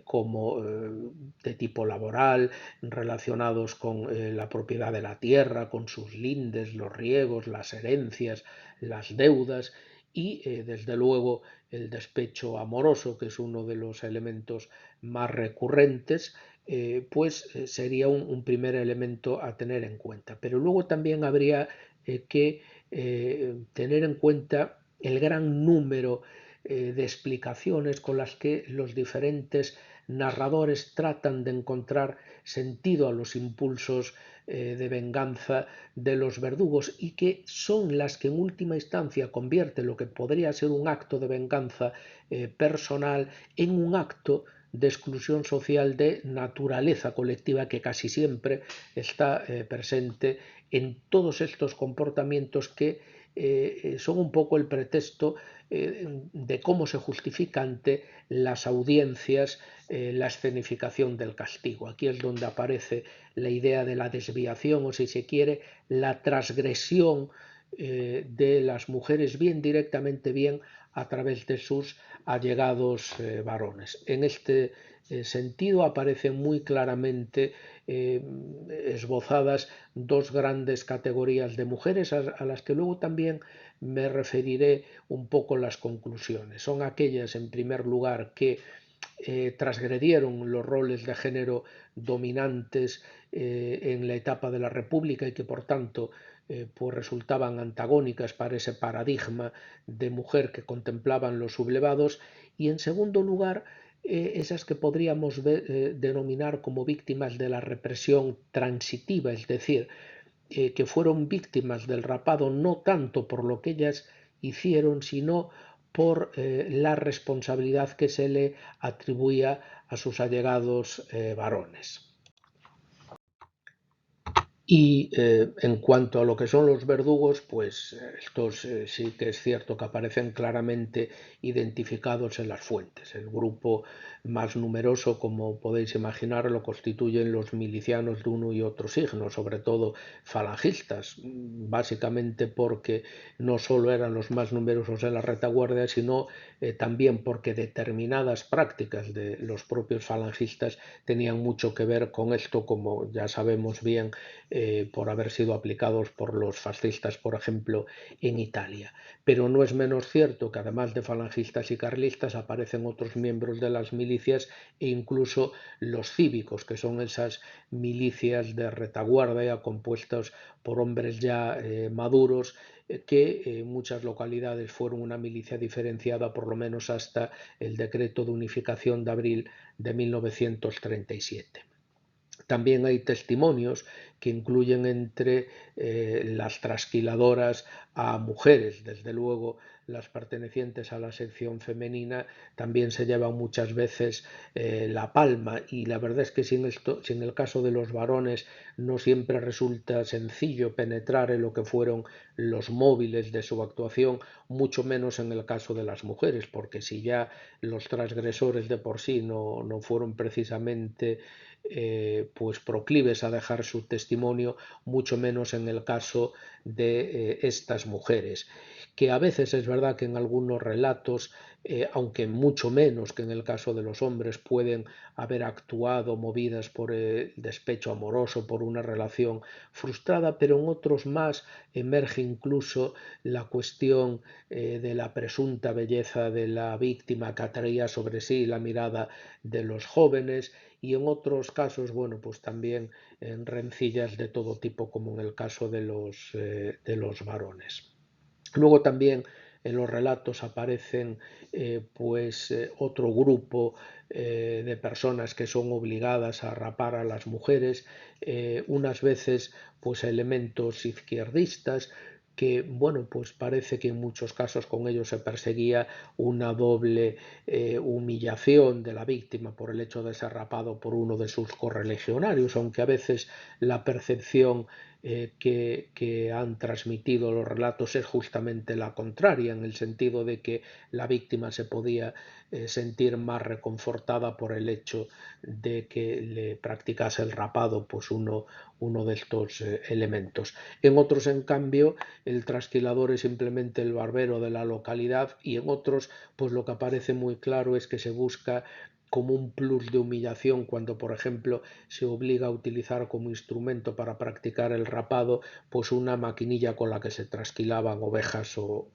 como de tipo laboral, relacionados con la propiedad de la tierra, con sus lindes, los riegos, las herencias, las deudas, y desde luego el despecho amoroso, que es uno de los elementos más recurrentes, sería un primer elemento a tener en cuenta. Pero luego también habría que tener en cuenta el gran número de explicaciones con las que los diferentes narradores tratan de encontrar sentido a los impulsos de venganza de los verdugos, y que son las que en última instancia convierten lo que podría ser un acto de venganza personal en un acto de exclusión social de naturaleza colectiva, que casi siempre está presente en todos estos comportamientos que son un poco el pretexto de cómo se justifica ante las audiencias la escenificación del castigo. Aquí es donde aparece la idea de la desviación, o si se quiere, la transgresión de las mujeres, bien directamente, bien a través de sus allegados varones. En este sentido aparecen muy claramente esbozadas dos grandes categorías de mujeres, a las que luego también me referiré un poco en las conclusiones. Son aquellas, en primer lugar, que transgredieron los roles de género dominantes en la etapa de la República, y que por tanto pues resultaban antagónicas para ese paradigma de mujer que contemplaban los sublevados, y en segundo lugar esas que podríamos denominar como víctimas de la represión transitiva, es decir, que fueron víctimas del rapado no tanto por lo que ellas hicieron, sino por la responsabilidad que se le atribuía a sus allegados varones. Y en cuanto a lo que son los verdugos, pues estos sí que es cierto que aparecen claramente identificados en las fuentes. El grupo más numeroso, como podéis imaginar, lo constituyen los milicianos de uno y otro signo, sobre todo falangistas, básicamente porque no solo eran los más numerosos en la retaguardia, sino también porque determinadas prácticas de los propios falangistas tenían mucho que ver con esto, como ya sabemos bien, por haber sido aplicados por los fascistas, por ejemplo, en Italia. Pero no es menos cierto que además de falangistas y carlistas aparecen otros miembros de las milicias, e incluso los cívicos, que son esas milicias de retaguardia compuestas por hombres ya maduros, que en muchas localidades fueron una milicia diferenciada por lo menos hasta el decreto de unificación de abril de 1937. También hay testimonios que incluyen entre las trasquiladoras a mujeres. Desde luego, las pertenecientes a la sección femenina también se llevan muchas veces la palma, y la verdad es que si en el caso de los varones no siempre resulta sencillo penetrar en lo que fueron los móviles de su actuación, mucho menos en el caso de las mujeres, porque si ya los transgresores de por sí no fueron precisamente pues proclives a dejar su testimonio, mucho menos en el caso de estas mujeres, que a veces es verdad que en algunos relatos, aunque mucho menos que en el caso de los hombres, pueden haber actuado movidas por el despecho amoroso, por una relación frustrada, pero en otros más emerge incluso la cuestión de la presunta belleza de la víctima que atraía sobre sí la mirada de los jóvenes, y en otros casos, bueno, pues también en rencillas de todo tipo, como en el caso de los varones. Luego también en los relatos aparecen otro grupo de personas que son obligadas a rapar a las mujeres, unas veces pues elementos izquierdistas, que bueno, pues parece que en muchos casos con ellos se perseguía una doble humillación de la víctima por el hecho de ser rapado por uno de sus correligionarios, aunque a veces la percepción que han transmitido los relatos es justamente la contraria, en el sentido de que la víctima se podía sentir más reconfortada por el hecho de que le practicase el rapado pues uno de estos elementos. En otros, en cambio, el trasquilador es simplemente el barbero de la localidad, y en otros pues lo que aparece muy claro es que se busca como un plus de humillación cuando, por ejemplo, se obliga a utilizar como instrumento para practicar el rapado pues una maquinilla con la que se trasquilaban ovejas o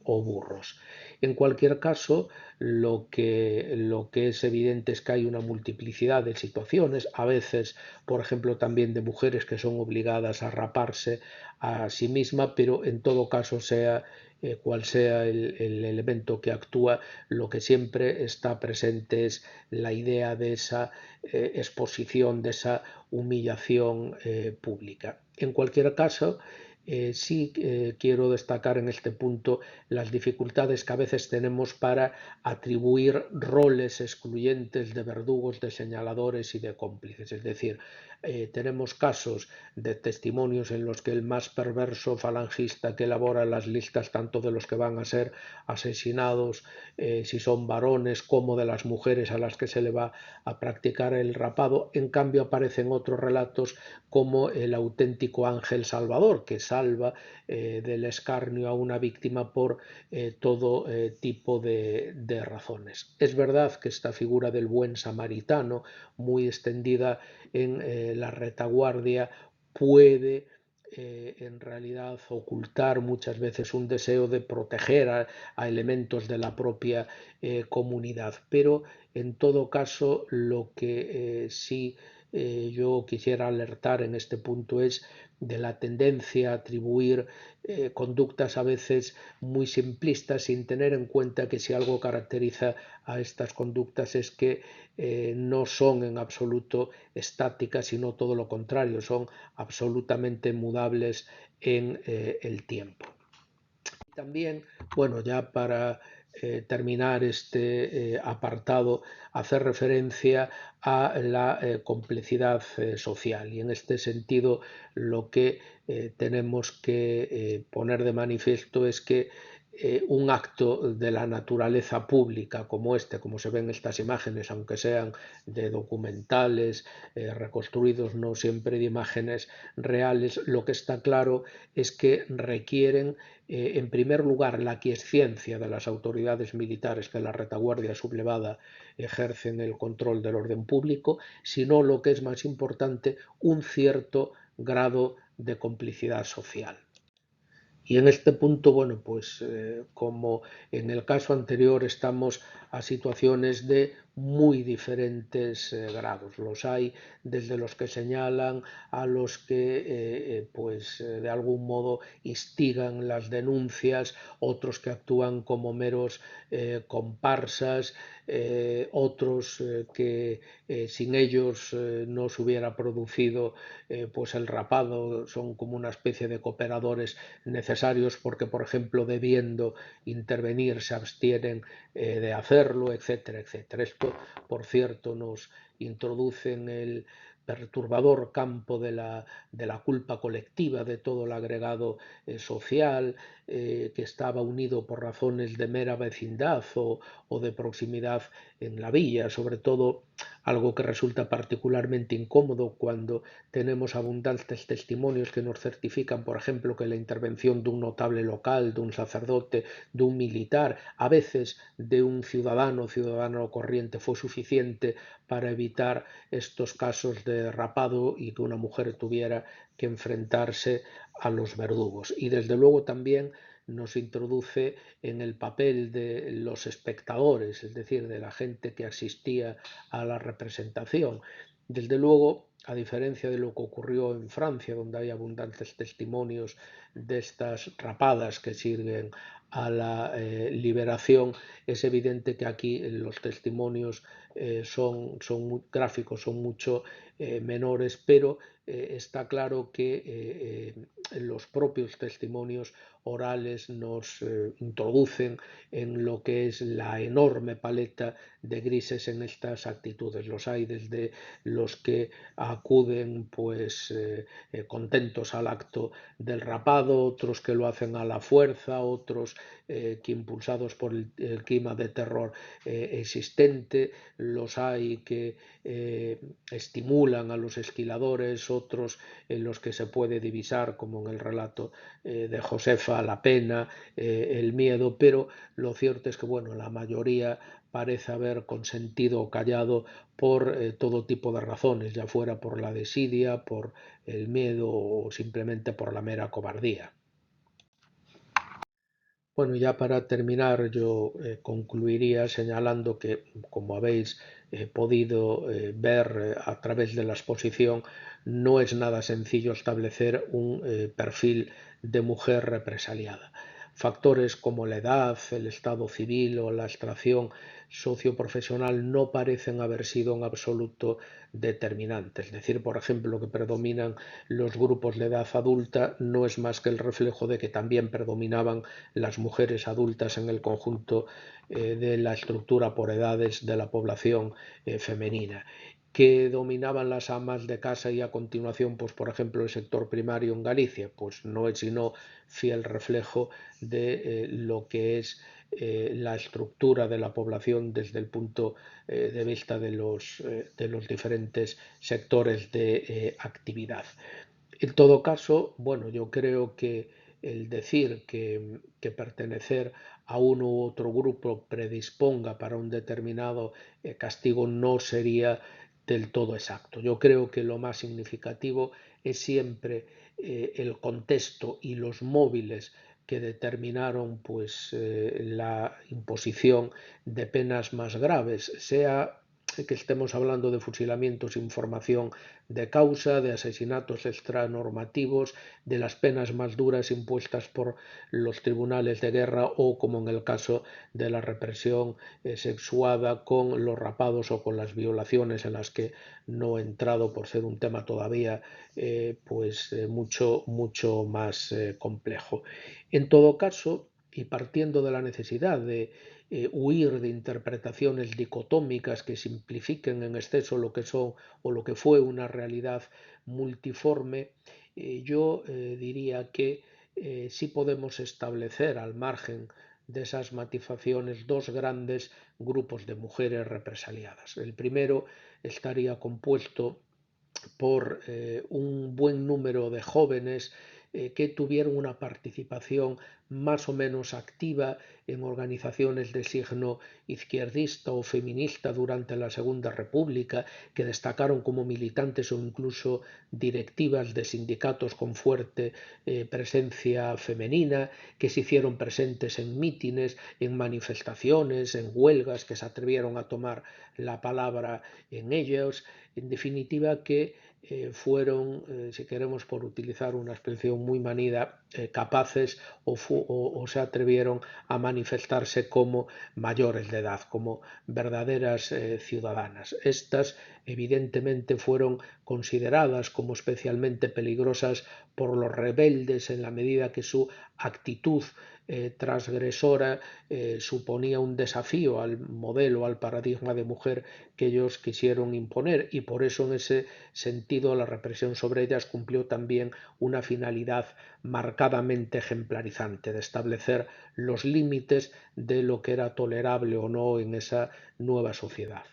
burros. En cualquier caso, lo que es evidente es que hay una multiplicidad de situaciones, a veces, por ejemplo, también de mujeres que son obligadas a raparse a sí misma, pero en todo caso, cual sea el elemento que actúa, lo que siempre está presente es la idea de esa exposición, de esa humillación pública. En cualquier caso, sí quiero destacar en este punto las dificultades que a veces tenemos para atribuir roles excluyentes de verdugos, de señaladores y de cómplices. Es decir, tenemos casos de testimonios en los que el más perverso falangista que elabora las listas tanto de los que van a ser asesinados, si son varones, como de las mujeres a las que se le va a practicar el rapado. En cambio aparecen otros relatos como el auténtico ángel salvador, que salva del escarnio a una víctima por todo tipo de razones. Es verdad que esta figura del buen samaritano, muy extendida en la retaguardia, puede en realidad ocultar muchas veces un deseo de proteger a elementos de la propia comunidad, pero en todo caso lo que sí yo quisiera alertar en este punto es de la tendencia a atribuir conductas a veces muy simplistas, sin tener en cuenta que si algo caracteriza a estas conductas es que no son en absoluto estáticas, sino todo lo contrario, son absolutamente mudables en el tiempo. También, bueno, ya para terminar este apartado, hacer referencia a la complicidad social, y en este sentido lo que tenemos que poner de manifiesto es que un acto de la naturaleza pública como este, como se ven estas imágenes, aunque sean de documentales reconstruidos, no siempre de imágenes reales, lo que está claro es que requieren en primer lugar la aquiescencia de las autoridades militares que en la retaguardia sublevada ejercen el control del orden público, sino, lo que es más importante, un cierto grado de complicidad social. Y en este punto, bueno, pues como en el caso anterior, estamos a situaciones de muy diferentes grados. Los hay desde los que señalan a los que de algún modo instigan las denuncias, otros que actúan como meros comparsas, otros que sin ellos no se hubiera producido pues el rapado, son como una especie de cooperadores necesarios necesarios porque, por ejemplo, debiendo intervenir se abstienen de hacerlo, etcétera, etcétera. Esto, por cierto, nos introduce en el perturbador campo de la culpa colectiva, de todo el agregado social que estaba unido por razones de mera vecindad o de proximidad en la villa, sobre todo algo que resulta particularmente incómodo cuando tenemos abundantes testimonios que nos certifican, por ejemplo, que la intervención de un notable local, de un sacerdote, de un militar, a veces de un ciudadano corriente, fue suficiente para evitar estos casos de rapado y que una mujer tuviera que enfrentarse a los verdugos. Y desde luego también nos introduce en el papel de los espectadores, es decir, de la gente que asistía a la representación. Desde luego, a diferencia de lo que ocurrió en Francia, donde hay abundantes testimonios de estas rapadas que sirven a la liberación, es evidente que aquí los testimonios son muy gráficos, son mucho menores, pero está claro que los propios testimonios orales nos introducen en lo que es la enorme paleta de grises en estas actitudes. Los hay desde los que acuden pues contentos al acto del rapado, otros que lo hacen a la fuerza, otros que impulsados por el clima de terror existente, los hay que estimulan a los esquiladores, otros en los que se puede divisar, como en el relato de Josefa, la pena, el miedo, pero lo cierto es que bueno, la mayoría parece haber consentido o callado por todo tipo de razones, ya fuera por la desidia, por el miedo o simplemente por la mera cobardía. Bueno, ya para terminar, yo concluiría señalando que, como habéis podido ver a través de la exposición, no es nada sencillo establecer un perfil de mujer represaliada. Factores como la edad, el estado civil o la extracción socioprofesional no parecen haber sido en absoluto determinantes. Es decir, por ejemplo, que predominan los grupos de edad adulta no es más que el reflejo de que también predominaban las mujeres adultas en el conjunto de la estructura por edades de la población femenina, que dominaban las amas de casa y a continuación, pues por ejemplo, el sector primario en Galicia, pues no es sino fiel reflejo de lo que es la estructura de la población desde el punto de vista de los diferentes sectores de actividad. En todo caso, bueno, yo creo que el decir que pertenecer a uno u otro grupo predisponga para un determinado castigo no sería del todo exacto. Yo creo que lo más significativo es siempre el contexto y los móviles que determinaron pues la imposición de penas más graves, sea que estemos hablando de fusilamientos sin formación de causa, de asesinatos extranormativos, de las penas más duras impuestas por los tribunales de guerra o, como en el caso de la represión sexuada con los rapados o con las violaciones en las que no he entrado por ser un tema todavía mucho más complejo. En todo caso, y partiendo de la necesidad de huir de interpretaciones dicotómicas que simplifiquen en exceso lo que son o lo que fue una realidad multiforme, yo diría que sí podemos establecer al margen de esas matizaciones dos grandes grupos de mujeres represaliadas. El primero estaría compuesto por un buen número de jóvenes que tuvieron una participación más o menos activa en organizaciones de signo izquierdista o feminista durante la Segunda República, que destacaron como militantes o incluso directivas de sindicatos con fuerte presencia femenina, que se hicieron presentes en mítines, en manifestaciones, en huelgas, que se atrevieron a tomar la palabra en ellos. En definitiva, que fueron, si queremos por utilizar una expresión muy manida, capaces o se atrevieron a manifestarse como mayores de edad, como verdaderas ciudadanas. Estas evidentemente fueron consideradas como especialmente peligrosas por los rebeldes en la medida que su actitud transgresora suponía un desafío al modelo, al paradigma de mujer que ellos quisieron imponer, y por eso en ese sentido la represión sobre ellas cumplió también una finalidad marcadamente ejemplarizante, de establecer los límites de lo que era tolerable o no en esa nueva sociedad.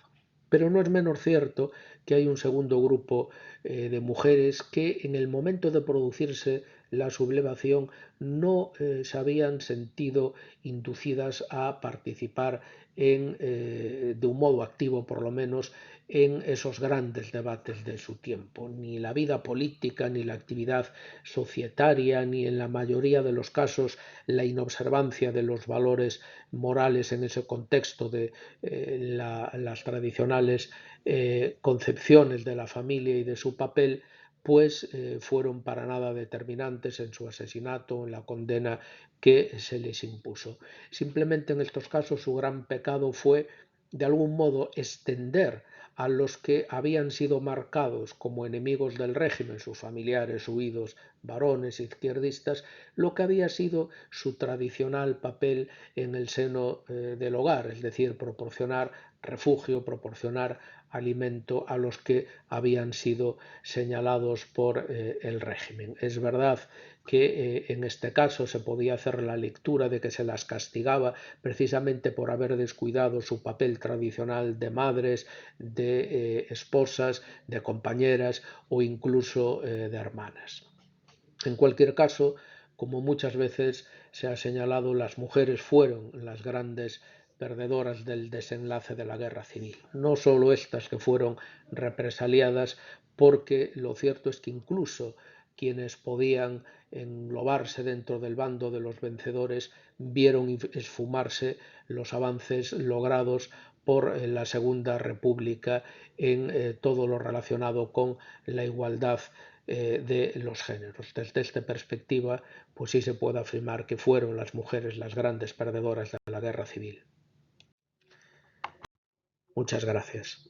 Pero no es menos cierto que hay un segundo grupo de mujeres que en el momento de producirse la sublevación no se habían sentido inducidas a participar de un modo activo, por lo menos, en esos grandes debates de su tiempo. Ni la vida política, ni la actividad societaria, ni en la mayoría de los casos la inobservancia de los valores morales en ese contexto de las tradicionales concepciones de la familia y de su papel, pues fueron para nada determinantes en su asesinato, en la condena que se les impuso. Simplemente en estos casos su gran pecado fue, de algún modo, extender a los que habían sido marcados como enemigos del régimen, sus familiares huidos, varones izquierdistas, lo que había sido su tradicional papel en el seno del hogar, es decir, proporcionar refugio, proporcionar alimento a los que habían sido señalados por el régimen. Es verdad que en este caso se podía hacer la lectura de que se las castigaba precisamente por haber descuidado su papel tradicional de madres, de esposas, de compañeras o incluso de hermanas. En cualquier caso, como muchas veces se ha señalado, las mujeres fueron las grandes perdedoras del desenlace de la guerra civil. No solo estas que fueron represaliadas, porque lo cierto es que incluso quienes podían englobarse dentro del bando de los vencedores vieron esfumarse los avances logrados por la Segunda República en todo lo relacionado con la igualdad de los géneros. Desde esta perspectiva, pues sí se puede afirmar que fueron las mujeres las grandes perdedoras de la guerra civil. Muchas gracias.